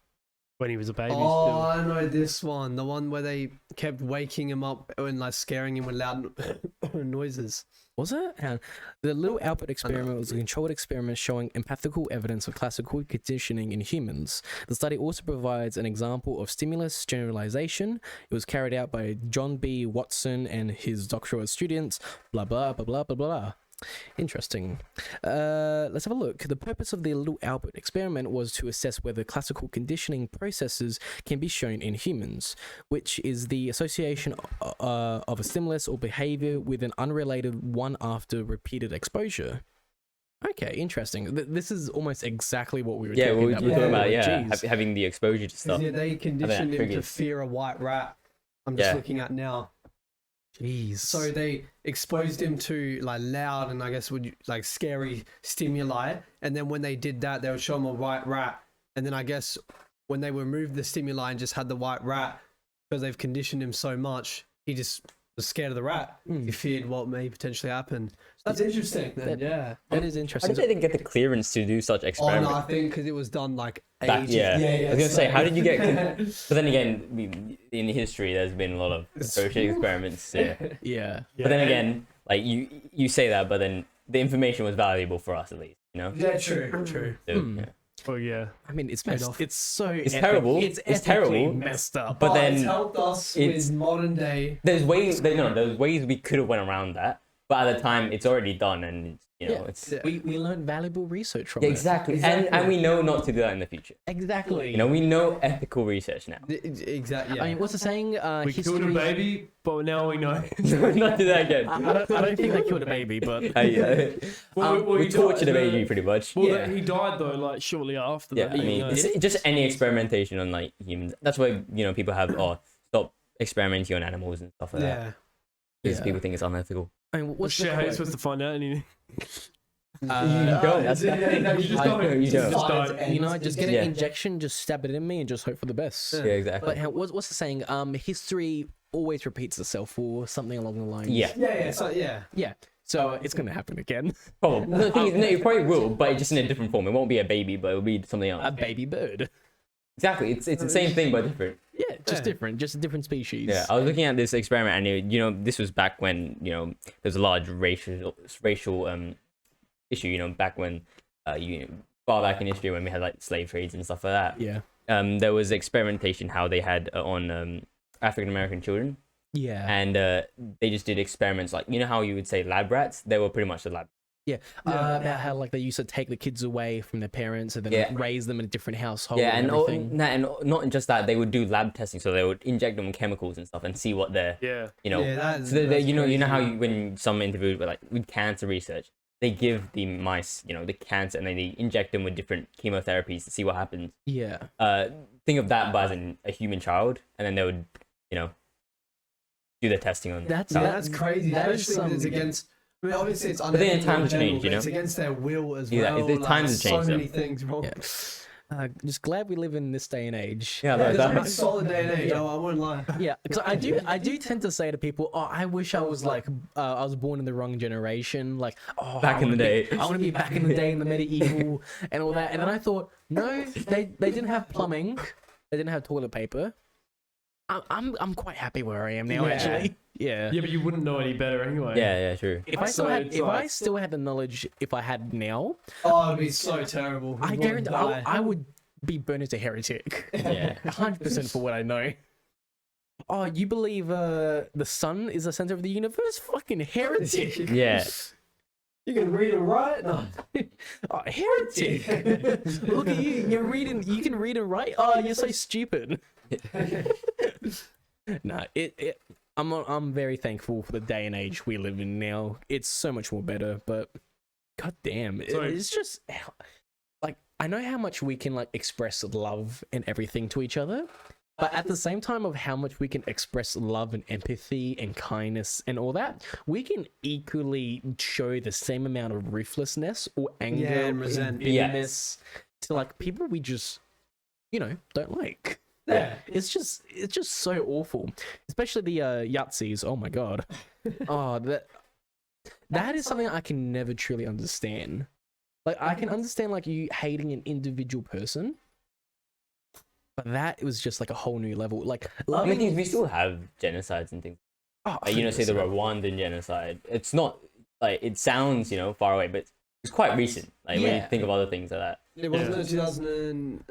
when he was a baby. Oh, I know this one. The one where they kept waking him up and like scaring him with loud noises. Was it? The little Albert experiment was a controlled experiment showing empathical evidence of classical conditioning in humans. The study also provides an example of stimulus generalization. It was carried out by John B. Watson and his doctoral students. Blah, blah, blah, blah, blah, blah. Interesting. Let's have a look. The purpose of the little Albert experiment was to assess whether classical conditioning processes can be shown in humans, which is the association of a stimulus or behavior with an unrelated one after repeated exposure. Okay, interesting. This is almost exactly what we were talking about. Having the exposure to stuff. Yeah, they conditioned him to fear a white rat. I'm just looking at now. Jeez. So they exposed him to like loud and I guess like scary stimuli, and then when they did that, they would show him a white rat, and then I guess when they removed the stimuli and just had the white rat, because they've conditioned him so much, he just was scared of the rat. He feared what may potentially happen. So that's interesting. Then, that is How interesting. did they didn't get the clearance to do such experiments? Oh no, I think because it was done like Back, ages. I was gonna say, how did you get? But then again, in history, there's been a lot of associated experiments. Yeah. But then again, like you say that, but then the information was valuable for us at least, you know. Yeah, true. So, Oh yeah. I mean, it's Paid off. It's terrible. It's terrible. messed up. But then it's helped us it's- with modern day. There's ways we could have went around that, but at the time, it's already done, and You know, it's we learned valuable research from yeah, it. exactly. And we know not to do that in the future. Exactly. You know, we know ethical research now. Exactly. Yeah. I mean, what's the saying? We killed a baby, but now we know. Not do that again. I don't think they killed a baby, but We tortured a baby pretty much. Well, Yeah. he died though, like shortly after Yeah, that. I mean, it's just any experimentation on like humans. That's why people have stop experimenting on animals and stuff like that. Yeah. Because Yeah. people think it's unethical. I mean, what's Shit, the how are you quote? supposed to find out anything? You don't. That's you just don't. You don't. Just don't. Just get an Yeah. injection, just stab it in me, and just hope for the best. Yeah, exactly. But what's the saying? History always repeats itself, or something along the lines. Yeah. Yeah. So yeah. Yeah. So it's gonna happen again. Probably. No, the thing is, no, it probably will, but just in a different form. It won't be a baby, but it'll be something else. A baby bird. Exactly. It's the same thing, but different. Yeah, just different, just a different species. Yeah, I was looking at this experiment, and this was back when there's a large racial issue. Back when far back in history when we had like slave trades and stuff like that. Yeah. There was experimentation how they had on African American children, Yeah. and they just did experiments like how you would say lab rats. They were pretty much the lab. Yeah. About how like they used to take the kids away from their parents and then Yeah. raise them in a different household. Yeah, and everything. not just that, they would do lab testing, so they would inject them with chemicals and stuff and see what their Yeah. That's, So that's you know crazy. how when some interviewed with cancer research, they give the mice the cancer and then they inject them with different chemotherapies to see what happens. Yeah. Think of that but as a human child, and then they would do their testing on That's That's crazy. that is Especially if it's some- against. I mean, obviously it's then unethical times in general, change, but it's against their will as Yeah, well. the times have changed, So though. many things wrong. Yeah. Just glad we live in this day and age. Yeah, Yeah, like it's a that. pretty solid day and age. I won't lie. Yeah, because I do tend to say to people, oh, I wish I was like, I was born in the wrong generation, like, oh, Back in the day. I want to be back in the day in the medieval and all that. And then I thought, no, they didn't have plumbing, they didn't have toilet paper. I'm quite happy where I am now, Yeah. actually. Yeah. Yeah, but you wouldn't know any better anyway. Yeah, true. If I So it's if I like- still had the knowledge if I had now, Oh, it'd be so terrible. I We'd guarantee die. I would be burned as a heretic. Yeah. 100% for what I know. Oh, you believe the sun is the center of the universe? Fucking heretic. Yeah. You can read and write. No. Oh, heretic. Look at you. You're reading. You can read and write. Oh, you're so stupid. Nah, I'm very thankful for the day and age we live in now. It's so much more better, but god damn, it's just like I know how much we can like express love and everything to each other, but at the same time of how much we can express love and empathy and kindness and all that, we can equally show the same amount of ruthlessness or anger Yeah, and and resentment. bitterness to like people we just don't like. Yeah. It's just so awful, especially the Yahtzees. Oh my god, oh that is something I can never truly understand. Like I can understand like you hating an individual person, but that was just like a whole new level. Like I mean, we still have genocides and things. oh, Say the 100%. Rwandan genocide. It's not like it sounds far away, but it's quite recent. Like when you Yeah. think of other things like that. It wasn't it 2000.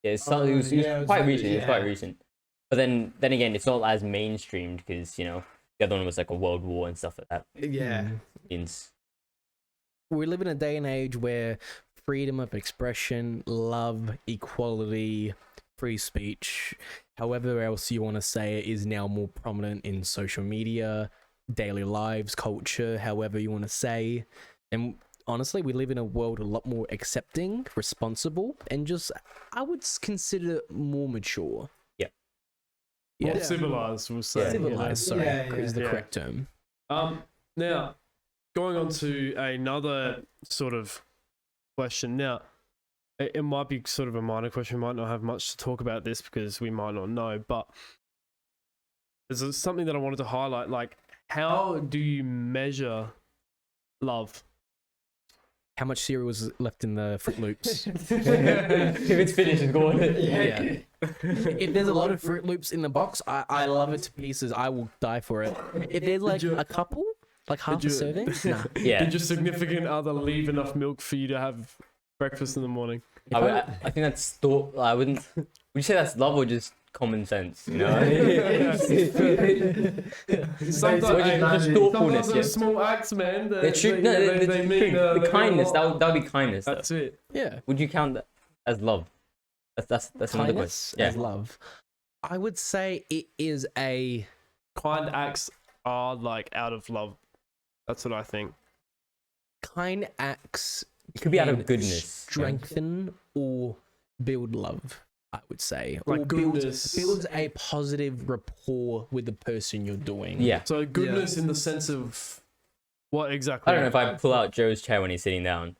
Yeah, it was yeah, it was quite very- recent. It was quite yeah. recent. But then again, it's not as mainstreamed because the other one was like a world war and stuff like that. Yeah. Means We live in a day and age where freedom of expression, love, equality, free speech, however else you want to say it, is now more prominent in social media, daily lives, culture, however you want to say. And honestly, we live in a world a lot more accepting, responsible, and just, I would consider more mature. Yeah. More Yeah. civilized, we'll say. Civilized, sorry, Yeah, yeah, is the yeah. correct term. Now, going on to another sort of question. Now, it might be sort of a minor question. We might not have much to talk about this because we might not know, but there's something that I wanted to highlight. Like, how do you measure love? How much cereal was left in the Fruit Loops? if it's finished, it's gone. Yeah. If there's a lot of Fruit Loops in the box, I love it to pieces. I will die for it. If there's like a couple, like half a you- serving, nah. Yeah. Did your significant other leave enough milk for you to have breakfast in the morning? I think that's thought. I wouldn't. Would you say that's love or just common sense, you know. Sometimes, just thoughtfulness, sometimes those small acts, man. The truth, no, they mean the kindness. That would be kindness. Though. That's it. Yeah. Would you count that as love? That's another Kindness question. as love. I would say it is a Kind acts are like out of love. That's what I think. kind acts. It could be out of can goodness. strengthen or build love. I would say, Like or builds goodness. a positive rapport with the person you're doing. Yeah. So goodness in the sense of what exactly? I don't know if I pull out Joe's chair when he's sitting down.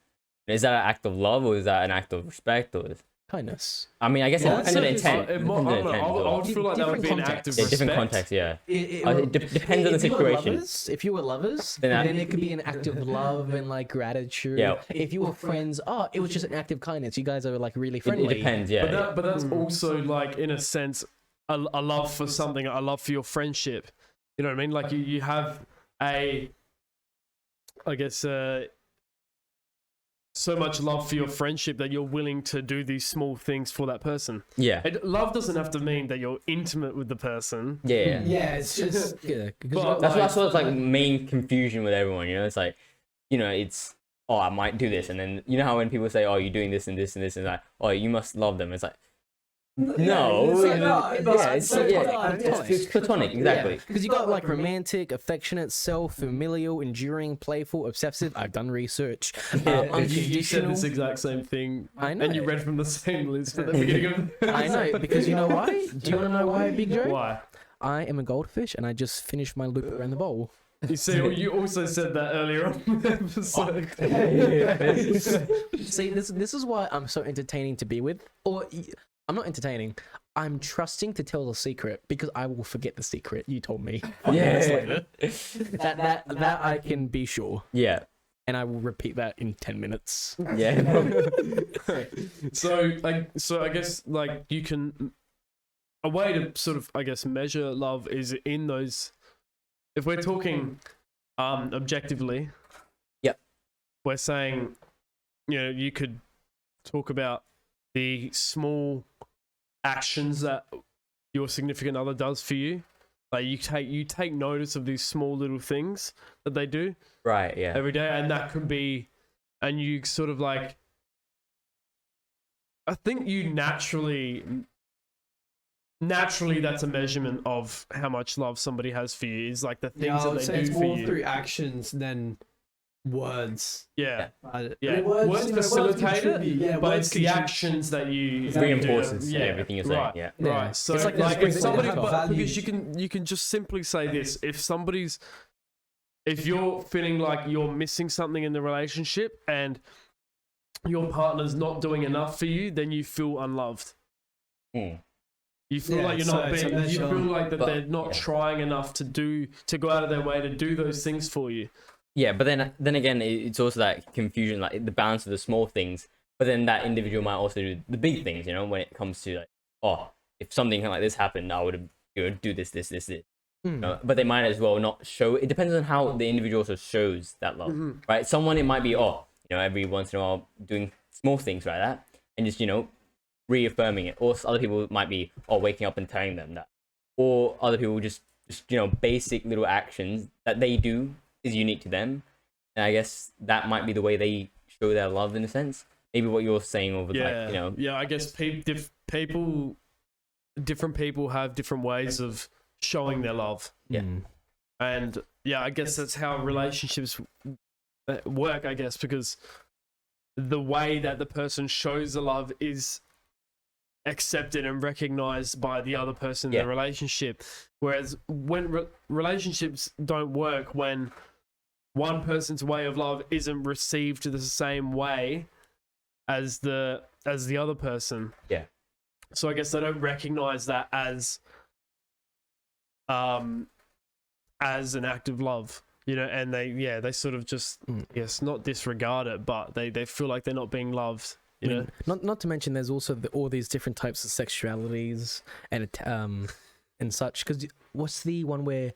Is that an act of love or is that an act of respect or? Kindness. I mean, I guess Yeah, it depends on the it's- intent. I Depends on the intent as well. would feel like that would be an Different act of Yeah, respect. different context. Yeah. It Depends on the if you were situation. lovers- if you were lovers, Then then it could be an act of love and like gratitude. Yeah. If you were friends, it was just an act of kindness. You guys are like really It friendly. depends. Yeah. But that's also like in a sense a love for something, a love for your friendship. You know what I mean? Like you have I guess so much love for your friendship that you're willing to do these small things for that person. Yeah. Love doesn't have to mean that you're intimate with the person. Yeah. Yeah, it's just Yeah, because But- That's what's like main confusion with everyone. You know, it's like, you know, it's I might do this, and then you know how when people say, oh, you're doing this and this and this, and like, oh, you must love them. It's like, no, it's like, no, it's platonic, exactly. Because you got like romantic, affectionate, self, familial, enduring, playful, obsessive. I've done research. You said Unconditional. this exact same thing, I know. and you read from the same list at the beginning of. I know, because you know why? Do you want to know why, Big Joe? Why? I am a goldfish, and I just finished my loop around the bowl. You see, you also said that earlier on in the episode. See, this is why I'm so entertaining to be with. I'm not entertaining. I'm trusting to tell the secret because I will forget the secret you told me. Yeah. That I can be sure, Yeah. and I will repeat that in 10 minutes. Yeah. So I guess like you can a way to sort of I guess measure love is in those. If we're talking objectively, Yep. We're saying, you know, you could talk about the small actions that your significant other does for you. Like you take notice of these small little things that they do Right. Yeah. every day, and that could be, and you sort of like, I think you naturally that's a measurement of how much love somebody has for you, is like the yeah, I would things say that it's they do for more you. through actions than words. Yeah. I Yeah, mean, words facilitate it, contribute, yeah, but words it's the contribute. actions that you Exactly. Reinforces do. everything you're saying. Right. Yeah. Yeah. Right. So It's like, like if there's somebody, different but values. because you can just simply say this: if you're feeling like you're missing something in the relationship and your partner's not doing enough for you, then you feel unloved. Hmm. You feel Yeah, like you're so not it's a being. You measure. feel like that But- they're not yeah. trying enough to go out of their way to do those things for you. Yeah, but then again, it's also that confusion, like the balance of the small things. But then that individual might also do the big things, you know, when it comes to like, oh, if something like this happened, I would do this. But they might as well not show. It depends on how the individual also shows that love, right? Someone it might be, every once in a while doing small things like that, and just reaffirming it. Or other people might be, waking up and telling them that. Or other people just basic little actions that they do is unique to them, and I guess that might be the way they show their love in a sense. Maybe what you're saying over Yeah, I guess different people have different ways of showing their love. Yeah. And yeah, I guess that's how relationships work, I guess, because the way that the person shows the love is accepted and recognized by the other person in the relationship. Whereas when relationships don't work, when one person's way of love isn't received the same way as the other person. Yeah. So I guess they don't recognize that as an act of love, and they sort of just not disregard it, but they feel like they're not being loved, Not to mention, there's also all these different types of sexualities and such. Because what's the one where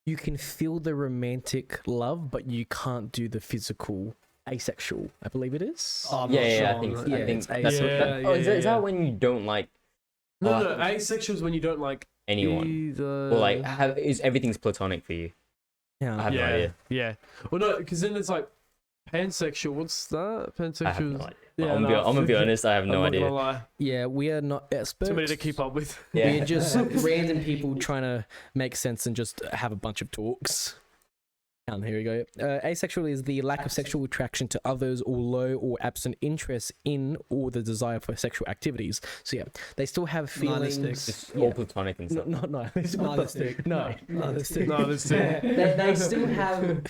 you can feel the romantic love, but you can't do the physical asexual? I believe it is. Oh, I'm not I sure. think Yeah, I think it's that's asexual. is that when you don't like No, asexual is when you don't like anyone, either. or like everything's platonic for you. I Yeah. have no idea. Yeah. Well, no, because then it's like pansexual. What's that? Pansexual. I have no idea. Yeah, I'm gonna be honest. I have no I'm idea. not gonna lie. Yeah, we are not experts. Too many to keep up with. Yeah. We're just random people trying to make sense and just have a bunch of talks. Here we go. Asexual is the lack of sexual attraction to others or low or absent interest in or the desire for sexual activities. So yeah, they still have feelings. It's Yeah. all platonic and stuff. Not Nihilistic. No. Nihilistic. No, this is They still have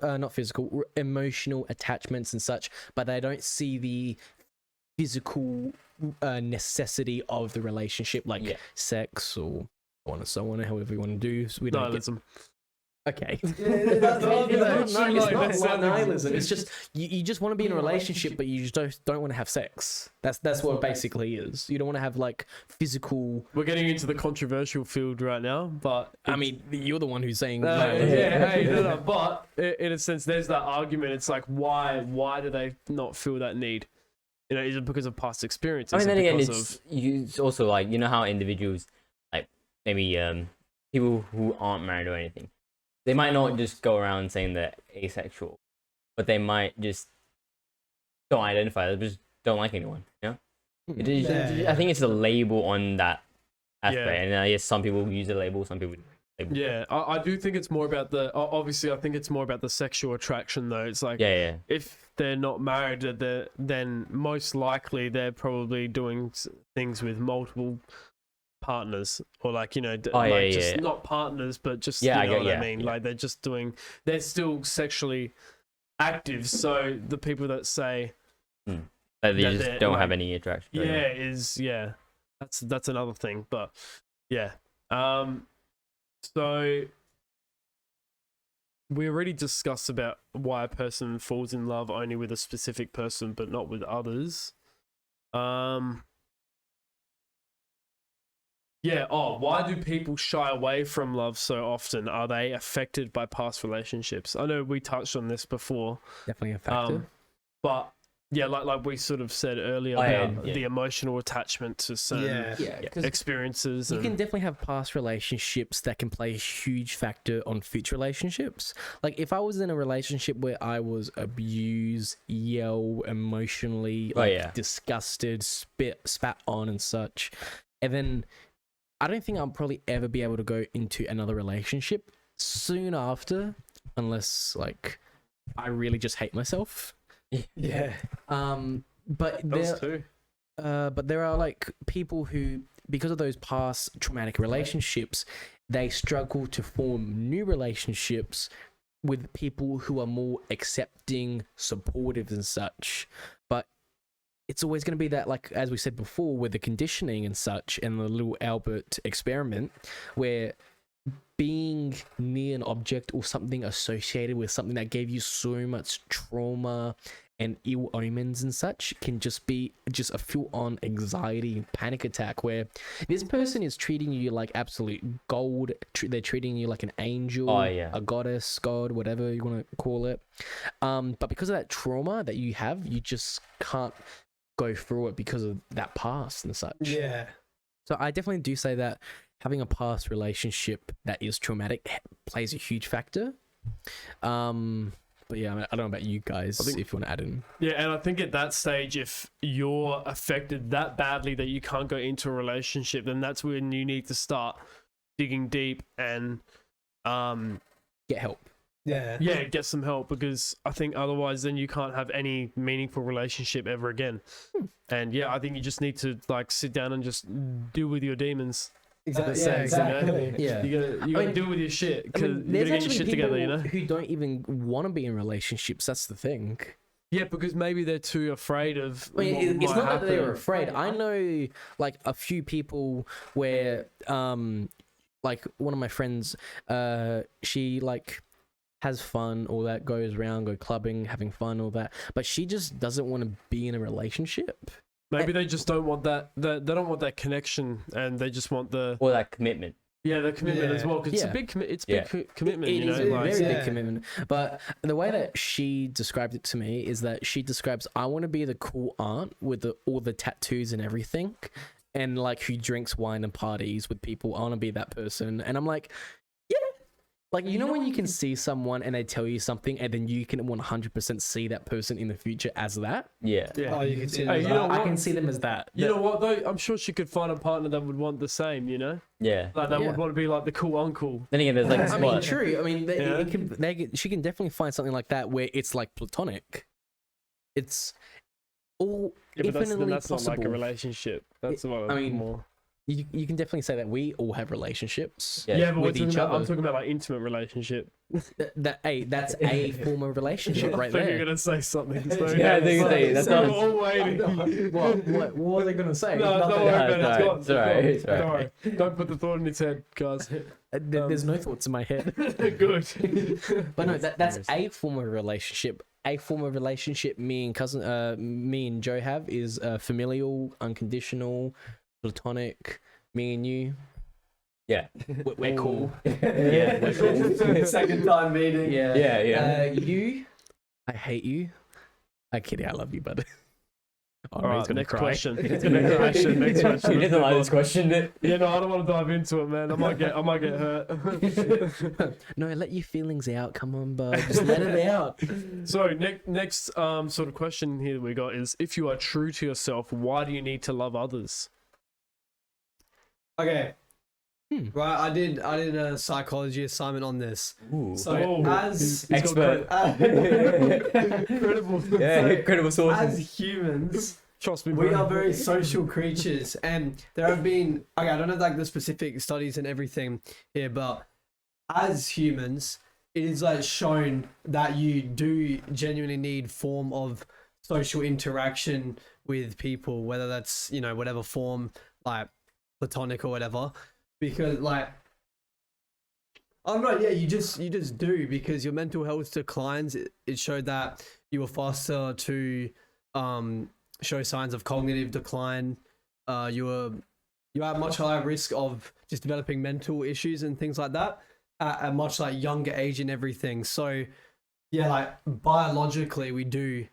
not physical, emotional attachments and such, but they don't see the physical necessity of the relationship, like sex or so on and so on, however you want to do. So we don't nihilism. Okay. That's what I'm saying. It's not nihilism. It's just you just want to be in a relationship, but you just don't want to have sex. That's what it basically is. You don't want to have like physical. We're getting into the controversial field right now, but I mean, you're the one who's saying. But in a sense, there's that argument. It's like, why do they not feel that need? You know, is it because of past experiences? I mean, then Is it again, because it's also like, you know how individuals, like maybe people who aren't married or anything, they might not just go around saying they're asexual, but they might just don't identify. They just don't like anyone. You know, I think it's a label on that aspect, and yes, some people use the label, some people. Yeah, I do think it's more about the. Obviously, I think it's more about the sexual attraction, though. It's like, if they're not married, then most likely they're probably doing things with multiple partners, or like, you know, not partners, but just you know what I mean. Like they're just they're still sexually active. So the people that say that they just don't have any attraction. That's another thing. But yeah, so we already discussed about why a person falls in love only with a specific person, but not with others. Yeah. Why do people shy away from love so often? Are they affected by past relationships? I know we touched on this before. Definitely a factor. But yeah, like we sort of said earlier about the emotional attachment to certain experiences. You can definitely have past relationships that can play a huge factor on future relationships. Like if I was in a relationship where I was abused, yelled, emotionally, disgusted, spat on and such, and then I don't think I'll probably ever be able to go into another relationship soon after, unless like I really just hate myself. Yeah. But there are like people who, because of those past traumatic relationships, they struggle to form new relationships with people who are more accepting, supportive and such. But it's always going to be that, like, as we said before, with the conditioning and such and the little Albert experiment, where being near an object or something associated with something that gave you so much trauma and ill omens and such can just be just a full-on anxiety panic attack, where this person is treating you like absolute gold. They're treating you like an angel, a goddess, god, whatever you want to call it. But because of that trauma that you have, you just can't go through it because of that past and such. Yeah. So I definitely do say that having a past relationship that is traumatic plays a huge factor. But yeah, I don't know about you guys, if you want to add in. Yeah, and I think at that stage, if you're affected that badly that you can't go into a relationship, then that's when you need to start digging deep and get help. Yeah, get some help, because I think otherwise then you can't have any meaningful relationship ever again. And yeah, I think you just need to like sit down and just deal with your demons. Exactly. Yeah. You gotta deal with your shit, because you gotta get your shit together, you know? Who don't even want to be in relationships. That's the thing. Yeah, because maybe they're too afraid of. I mean, it's not that they're afraid. I know like a few people where like one of my friends, she like has fun, all that, goes around, go clubbing, having fun, all that, but she just doesn't want to be in a relationship. Maybe they just don't want that. They don't want that connection, and they just want or that commitment. Yeah, the commitment as well, because it's a big commitment. It is a very big commitment. But the way that she described it to me is that she describes, I want to be the cool aunt with all the tattoos and everything, and like who drinks wine and parties with people. I want to be that person. And I'm like, yeah. Like, you know when you can see someone and they tell you something and then you can 100% see that person in the future as that? Yeah. Yeah. Oh, you can see. Hey, that. you know I what? can see them as that. You know what though? I'm sure she could find a partner that would want the same. You know, Yeah. like that Yeah. would want to be like the cool uncle. Then again, there's like I mean, what? true. I mean, Yeah. she can definitely find something like that where it's like platonic. It's all Yeah, but infinitely that's not possible. like a relationship. That's what I mean, more. You can definitely say that we all have relationships. Yeah. Yeah, but with each I'm other. talking about like intimate relationship. That's a form of relationship right I thought you were there. gonna say something. So Yeah, I think so. That's so what we're all waiting. What was I gonna say? No, Nothing. don't worry about it. No, It's gone. it's alright, it's Don't alright. worry. Don't put the thought in his head, guys. There's no thoughts in my head. Good. But no, that's a form of relationship. A form of relationship me and Joe have is familial, unconditional, platonic. Me and you, Yeah. we're cool. Yeah. We're cool. Second time meeting. Yeah, Yeah. you, I hate you. I kid you, I love you, but. Oh, All no, he's right, gonna next cry. question. Next question. Next question. You didn't like this question, did Yeah, no, I don't want to dive into it, man. I might get hurt. No, let your feelings out. Come on, bud. Just let it out. So next sort of question here we got is: if you are true to yourself, why do you need to love others? Okay. Hmm. Right, I did a psychology assignment on this. Ooh. So Oh, as he's got Expert. incredible. Yeah, credible sources. as humans, Trust me, we bro. are very social creatures, and there have been I don't know like the specific studies and everything here, but as humans, it is like shown that you do genuinely need form of social interaction with people, whether that's whatever form, like platonic or whatever, because like I'm not. Yeah, you just do because your mental health declines. It showed that you were faster to show signs of cognitive decline. You had much higher risk of just developing mental issues and things like that at a much like younger age and everything. So yeah, like biologically we do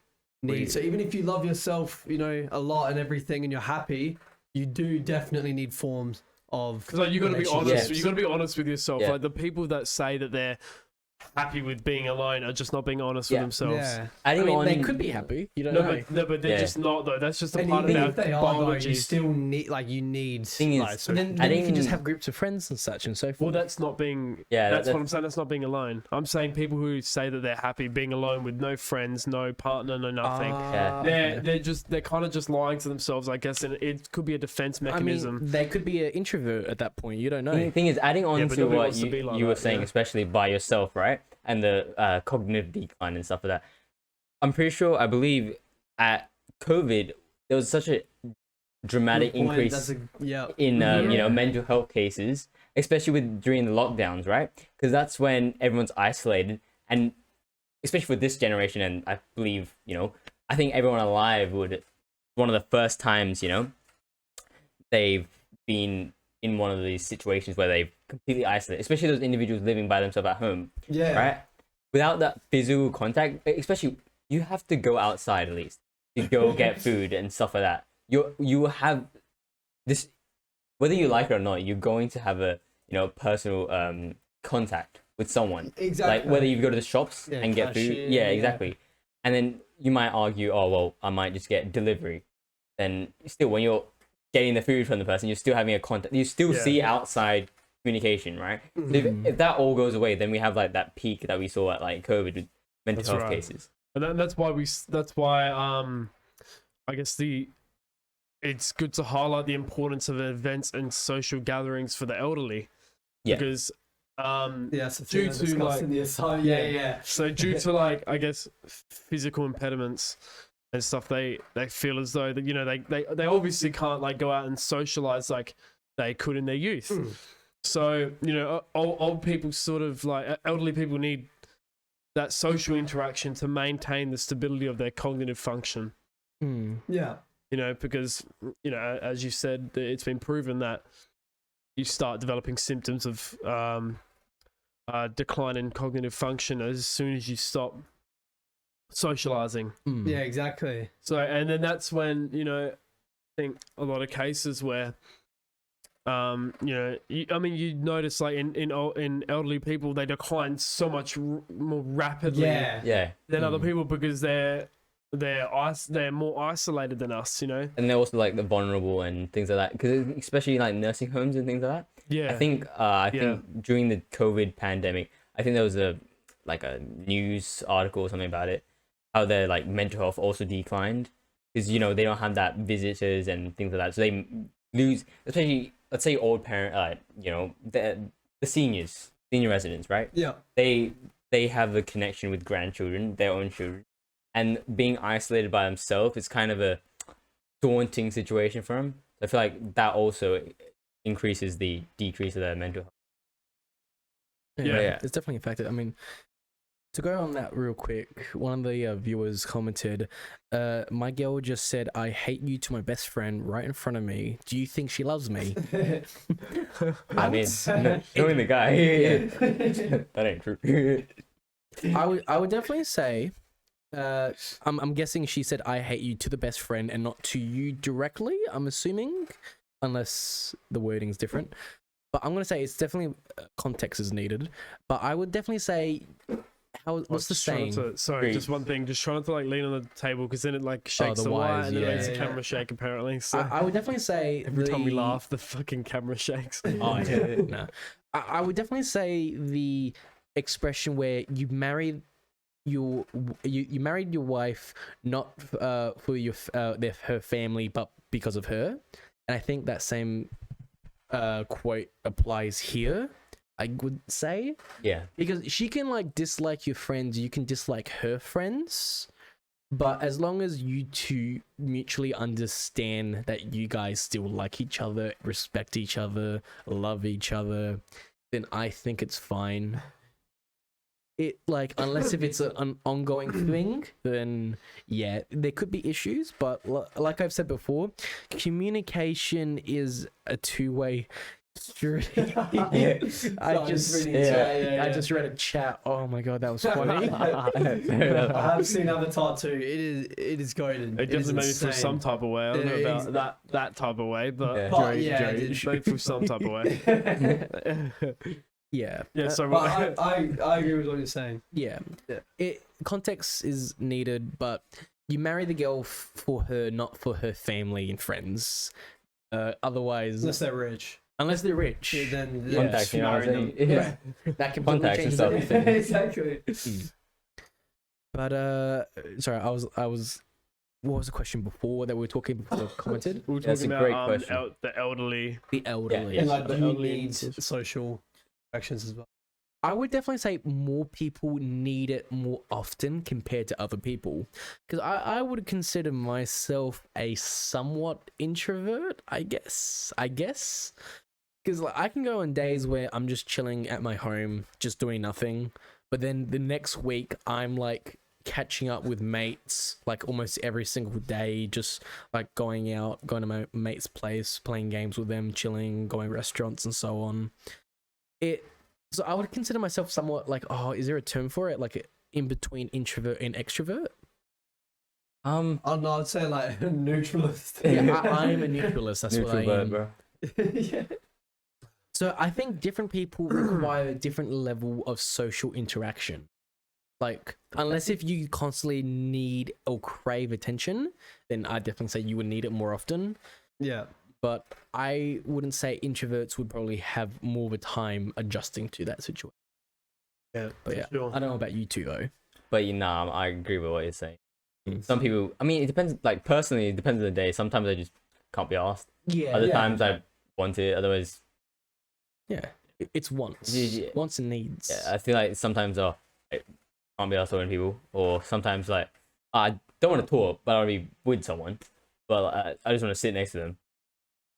need. So even if you love yourself, a lot and everything, and you're happy, you do definitely need forms of. Because like you got to be honest. relationships. You got to be honest with yourself. Yeah. Like the people that say that they're happy with being alone are just not being honest Yeah. with themselves. Yeah. I Adding mean, on, they could be happy. You don't No, know. but they're Yeah. just not though. That's just a And part of even our if they are, though, biology. you still need you need. Thing is, like, But then you adding- can just have groups of friends and such and so forth. Well, that's not being. Yeah, that's that- what I'm saying. That's not being alone. I'm saying people who say that they're happy being alone with no friends, no partner, no nothing. Ah, They're kind of just lying to themselves, I guess, and it could be a defense mechanism. I mean, they could be an introvert at that point. You don't know. thing is, adding on Yeah, but to nobody what wants to be like you were that, saying, yeah. especially by yourself, right? And the cognitive decline and stuff like that. I'm pretty sure, I believe, at COVID, there was such a dramatic Good point. increase That's yeah. in Yeah. mental health cases, especially with during the lockdowns, right? Because that's when everyone's isolated, and especially for this generation, and I believe I think everyone alive would one of the first times they've been in one of these situations where they've completely isolated, especially those individuals living by themselves at home, Yeah. right? Without that physical contact, especially you have to go outside at least to go get food and stuff like that. You have this, whether you like it or not, you're going to have a personal contact with someone. Exactly. Like whether you go to the shops Yeah, and get food, cashier, yeah, yeah. exactly. And then you might argue, oh well, I might just get delivery. Then still, when you're getting the food from the person, you're still having a contact. You still Yeah. see outside communication, right? So if that all goes away, then we have like that peak that we saw at like COVID with mental That's health right. cases. And that's why I guess it's good to highlight the importance of events and social gatherings for the elderly. Yeah. Because Yeah, that's the due thing I to, discussed like- in the assignment. Yeah. so due to like I guess physical impediments and stuff, they feel as though that they obviously can't like go out and socialize like they could in their youth. Hmm. So old people sort of like elderly people need that social interaction to maintain the stability of their cognitive function. Hmm. Yeah. Because as you said, it's been proven that you start developing symptoms of decline in cognitive function as soon as you stop socializing. Hmm. Yeah, exactly. So, and then that's when think a lot of cases where, you notice like in elderly people, they decline so much more rapidly Yeah. than other people because they're more isolated than us, And they're also like the vulnerable and things like that, because especially like nursing homes and things like that. Yeah. I think during the COVID pandemic, I think there was a news article or something about it, how their like mental health also declined because they don't have that visitors and things like that, so they lose, especially let's say old parent, the senior residents, right? Yeah. They have a connection with grandchildren, their own children, and being isolated by themselves is kind of a daunting situation for them. I feel like that also increases the decrease of their mental health. Yeah, it's definitely a factor. I mean, to go on that real quick, one of the viewers commented, my girl just said, I hate you to my best friend right in front of me. Do you think she loves me? I mean, knowing the guy, that ain't true. I would definitely say, I'm guessing she said, I hate you to the best friend and not to you directly, I'm assuming, unless the wording's different. But I'm going to say it's definitely context is needed. But I would definitely say, what's the saying? Just one thing. Just try not to like lean on the table because then it like shakes the wire and then it makes the camera shake apparently. So I would definitely say every time we laugh, the fucking camera shakes. Oh yeah, no. I would definitely say the expression where you married you married your wife not for her family but because of her, and I think that same quote applies here. I would say, because she can like dislike your friends, you can dislike her friends, but as long as you two mutually understand that you guys still like each other, respect each other, love each other, then I think it's fine. It like, unless if it's an ongoing thing, then yeah, there could be issues. But like I've said before, communication is a two-way street. I just read a chat. Oh my god, that was funny. I have seen Avatar too. It is goaded. It definitely made me feel some type of way. I don't know about that type of way, but it made me feel some type of way. Yeah. So I agree with what you're saying. Yeah. Context is needed, but you marry the girl for her, not for her family and friends. Otherwise, Unless they're rich. Then contact, you know what I'm saying? Yeah. That can change everything. Exactly. But sorry, I was. What was the question before that we were talking before commented? We were talking about the elderly. The elderly. Yeah, and like, the do you elderly need social actions as well? I would definitely say more people need it more often compared to other people. Because I would consider myself a somewhat introvert, I guess. Because like, I can go on days where I'm just chilling at my home, just doing nothing. But then the next week, I'm like catching up with mates, like almost every single day, just like going out, going to my mate's place, playing games with them, chilling, going to restaurants and so on. So I would consider myself somewhat like, is there a term for it? Like in between introvert and extrovert? Oh no, I'd say like a neutralist. Yeah, I'm a neutralist. That's what I am. Bro. Yeah. So I think different people require a different level of social interaction. Like, unless if you constantly need or crave attention, then I definitely say you would need it more often. Yeah. But I wouldn't say introverts would probably have more of a time adjusting to that situation. Yeah. But yeah, sure. I don't know about you two though. But I agree with what you're saying. Mm. Some people, I mean, it depends. Like personally, it depends on the day. Sometimes I just can't be asked. Yeah. Other times I want it. Otherwise, yeah, it's wants. Yeah. Wants and needs. yeah, I feel like sometimes I can't be asked with people, or sometimes like I don't want to talk, but I want to be with someone. But I just want to sit next to them.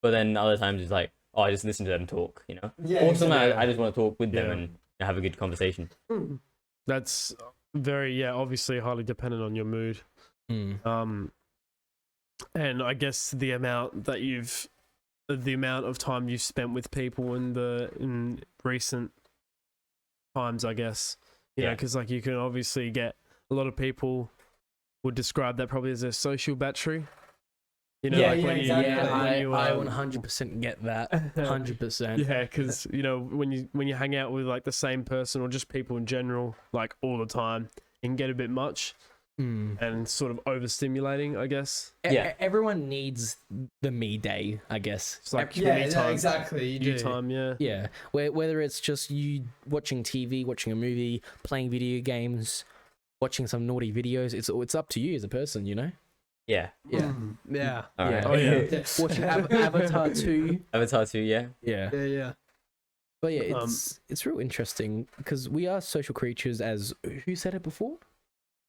But then other times it's like, I just listen to them talk, you know. Yeah. Or sometimes I just want to talk with them and have a good conversation. That's very obviously highly dependent on your mood. Mm. And I guess the amount of time you've spent with people in recent times, I guess. Yeah, because like you can obviously get a lot of people would describe that probably as a social battery. You know, Yeah, like yeah, when exactly. you, I 100% get that. 100%. yeah, because you know when you hang out with like the same person or just people in general, like all the time, it can get a bit much and sort of overstimulating, I guess. Yeah. Everyone needs the me day, I guess. It's like Yeah, me time, exactly. You you do. time, yeah. Yeah, whether it's just you watching TV, watching a movie, playing video games, watching some naughty videos, it's up to you as a person, you know? Yeah. Yeah. Yeah. All right. Oh, yeah. Watching Avatar 2. Avatar 2, yeah. Yeah. Yeah, yeah. But yeah, it's real interesting because we are social creatures, as who said it before?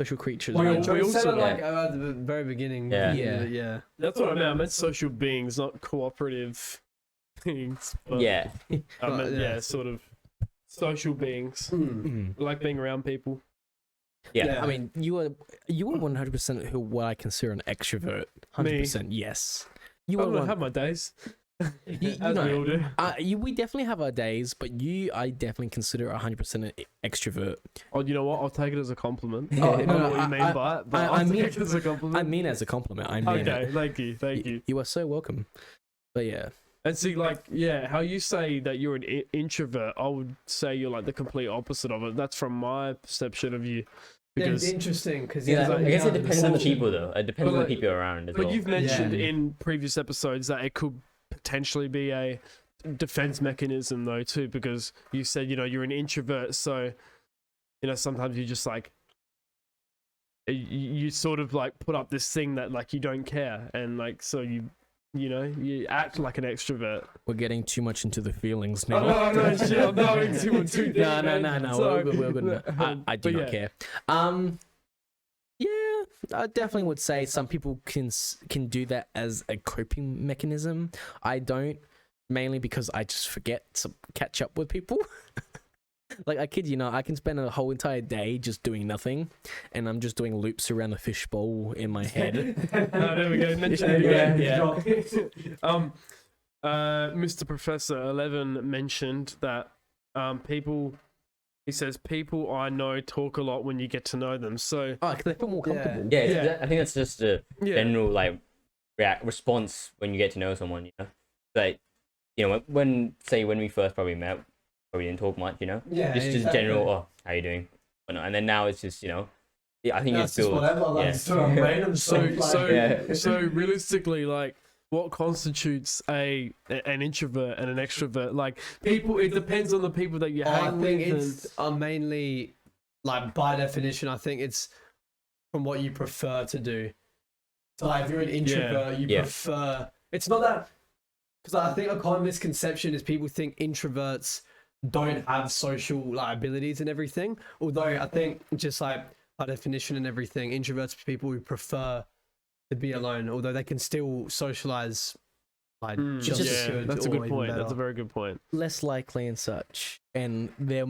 Social creatures. Well, right? we also- said it like at the very beginning. Yeah. Yeah. That's what I meant. I meant social beings, not cooperative beings. But Yeah. I meant, Yeah. yeah, sort of social beings. Mm. I like being around people. Yeah. Yeah. I mean, you are 100% who what I consider an extrovert. 100%, yes. You I are don't know, one. have my days. You As we all do. we definitely have our days, but I definitely consider 100% an extrovert. Oh, you know what? I'll take it as a compliment. Oh, I don't know what you mean by it, but I I'll mean- take it as a compliment. I mean as a compliment. I mean okay, it. thank you. You are so welcome. But yeah, And see, like, yeah, how you say that you're an introvert, I would say you're like the complete opposite of it. That's from my perception of you. Yeah, it's Because, interesting because Yeah, I guess it depends on the people. people, though. It depends But on the like- people you're around as but well. you've mentioned Yeah. in previous episodes that it could potentially be a defense mechanism, though, too, because you said, you know, you're an introvert, so, you know, sometimes you just like, you sort of like put up this thing that like you don't care, and like, so you know, you act like an extrovert. we're getting too much into the feelings Oh, now. no, shit, I'm going too deep. No. man. We're Sorry. good. We're good. I do But not yeah. care. Yeah, I definitely would say some people can do that as a coping mechanism. I don't, mainly because I just forget to catch up with people. Like, I kid you not, I can spend a whole entire day just doing nothing, and I'm just doing loops around the fishbowl in my head. There we go. Mention it again. Yeah. Mr. Professor 11 mentioned that people. He says people I know talk a lot when you get to know them. So Oh, because they feel more Yeah. comfortable. Yeah, Yeah. I think that's just a yeah, general like response when you get to know someone. You know, like you know when we first probably met, probably didn't talk much. You know, Yeah, just exactly. general. Oh, how you doing? Whatnot. And then now it's just yeah, I think That's it's just still whatever. Like, yeah. just doing random stuff. Like, Yeah. so realistically, like, what constitutes an introvert and an extrovert? Like, people, it depends on the people that you I hang think with. it's mainly, like, by definition, I think it's from what you prefer to do. So, like, if you're an introvert, you Yeah. prefer. It's not that. Because I think a common misconception is people think introverts don't have social like abilities and everything. Although I think just like by definition and everything, introverts are people who prefer to be alone. Although they can still socialize like just as yeah, good. that's a or good even point. better. That's a very good point. Less likely and such, and they're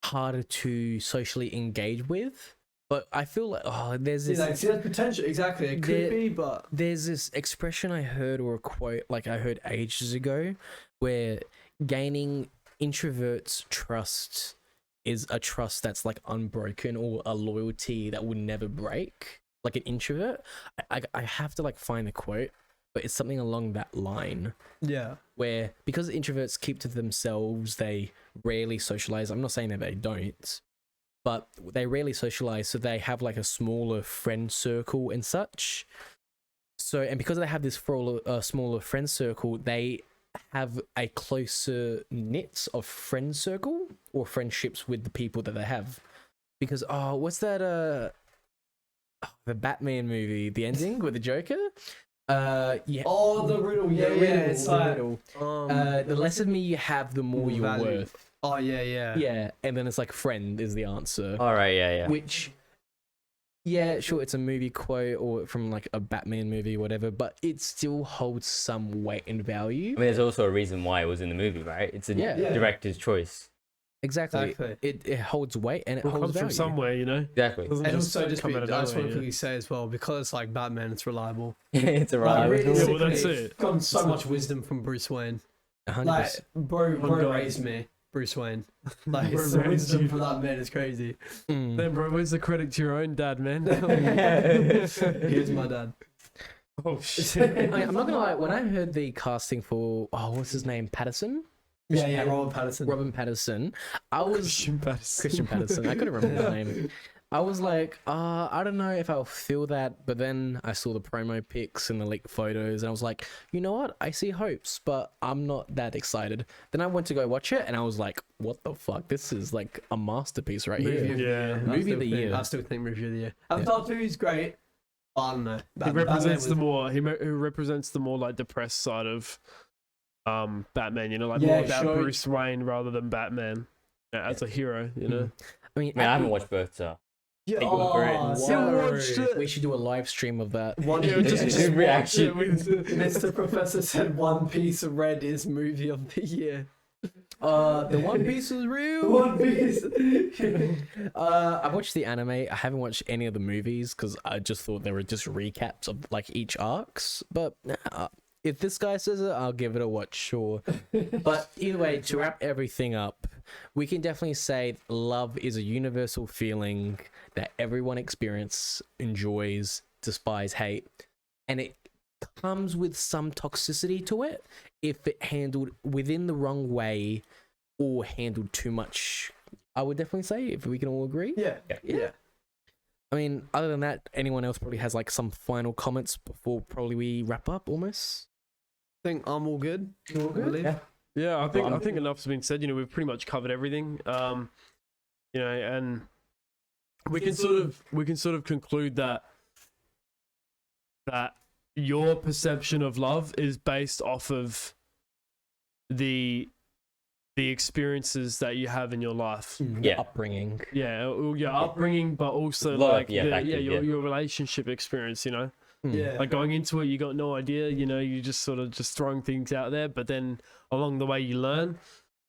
harder to socially engage with. But I feel like there's this See, that's potential. Exactly, it could There- be, but there's this expression I heard, or a quote like I heard ages ago, where gaining introverts' trust is a trust that's like unbroken, or a loyalty that would never break. Like an introvert, I have to like find the quote, but it's something along that line. yeah, Where because introverts keep to themselves, they rarely socialize. I'm not saying that they don't, but they rarely socialize, so they have like a smaller friend circle and such. So, and because they have this smaller friend circle, they have a closer knit of friend circle or friendships with the people that they have. Because what's that the Batman movie, the ending with the Joker? Yeah. Oh, the riddle. Yeah, The yeah. riddle, It's the like riddle. The less of me you have, the more you're value. worth. Oh yeah, yeah. Yeah, and then it's like friend is the answer. All right, yeah. Which, yeah, sure, it's a movie quote or from like a Batman movie or whatever, but it still holds some weight and value. I mean, there's also a reason why it was in the movie, right? It's a Yeah. Yeah. director's choice. Exactly. It holds weight and it It holds comes value. from somewhere, you know. Exactly. Doesn't And just also, just come out I of just want nowhere, to yeah. quickly say as well, because it's like Batman, it's reliable. It's a Like, ride. realistically, well, that's it. Got so much wisdom from Bruce Wayne. 100%. Like, bro God. raised me, Bruce Wayne. Like, Bro the raised wisdom you. for that man is crazy. Mm. Then, bro, where's the credit to your own dad, man? Here's my dad. Oh shit. I'm not gonna lie. When I heard the casting for what's his name, Patterson, Yeah, Robert Pattinson. Robin Patterson, I was Christian Patterson. Christian Patterson. I couldn't remember his name. I was like, I don't know if I'll feel that. But then I saw the promo pics and the leaked photos, and I was like, you know what? I see hopes, but I'm not that excited. Then I went to go watch it, and I was like, what the fuck? This is like a masterpiece right here. Yeah. Movie of the year. I still think movie of the year. Avatar 2 is great. I don't know. He represents the more he represents the more like depressed side of Batman, you know, like more about Bruce Wayne rather than Batman as a hero, you know. I mean, Man, I haven't watched both, so. Yeah, They go for it. watched it. we should do a live stream of that. One Just reaction. Mr. Professor said One Piece of Red is movie of the year. The One Piece is real. One Piece. I've watched the anime. I haven't watched any of the movies because I just thought they were just recaps of like each arcs. But if this guy says it, I'll give it a watch, sure. But either way, to wrap everything up, we can definitely say love is a universal feeling that everyone enjoys, despise, hate, and it comes with some toxicity to it if it handled within the wrong way or handled too much. I would definitely say, if we can all agree. Yeah. I mean, other than that, anyone else probably has like some final comments before probably we wrap up almost. I think I'm all good. All good? Yeah, I think enough's been said. You know, we've pretty much covered everything. You know, and we can sort of conclude that your perception of love is based off of the experiences that you have in your life. Yeah. Upbringing. Yeah, your upbringing, but also Love, like yeah, your relationship experience. You know. Yeah. Like going into it, you got no idea, you know, you just sort of just throwing things out there, but then along the way you learn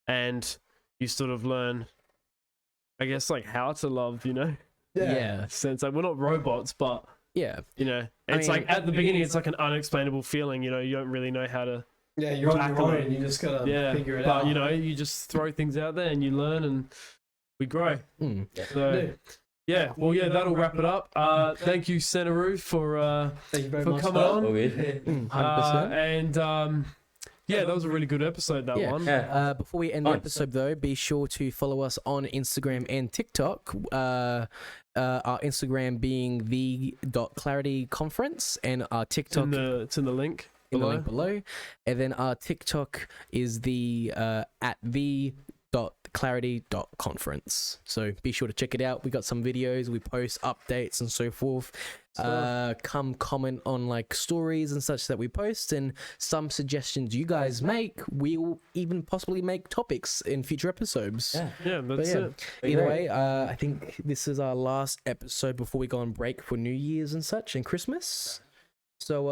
and you sort of learn, I guess, like how to love, you know? Yeah. Sense like we're not robots, but Yeah. you know, I it's mean, like at the beginning, it's like an unexplainable feeling, you know, you don't really know how to, Yeah, you're on your tackle own. it. You just gotta figure it but out. you know, you just throw things out there and you learn and we grow. So yeah, well, yeah, that'll wrap it up. Thank you, Seniru, for Thank you very for much. coming on. All good. 100%. And yeah, that was a really good episode, that one. Yeah. Before we end the episode, though, be sure to follow us on Instagram and TikTok. Our Instagram being the.clarityconference and our TikTok. It's in the link in the below. link below. And then our TikTok is the at the.clarity.conference. So be sure to check it out. We got some videos, we post updates and so forth. Come comment on like stories and such that we post, and some suggestions you guys make, we'll even possibly make topics in future episodes. Yeah, that's it. Either way, I think this is our last episode before we go on break for New Year's and such and Christmas. So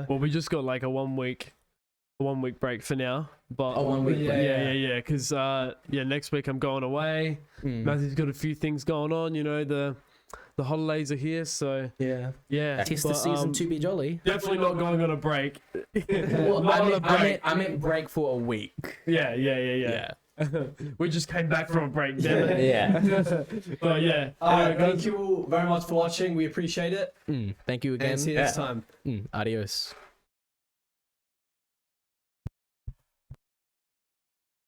Well, we just got like a 1 week break for now, but 1 week break. yeah, because next week I'm going away. Matthew's got a few things going on, you know, the holidays are here, so yeah. Tis the but, season to be jolly. definitely not going on a break. Well, Not on a break. I meant break for a week. Yeah. We just came back from a break, damn it. Yeah. But yeah, Thank you all very much for watching. We appreciate it. Thank you again. And see you next time. Adios.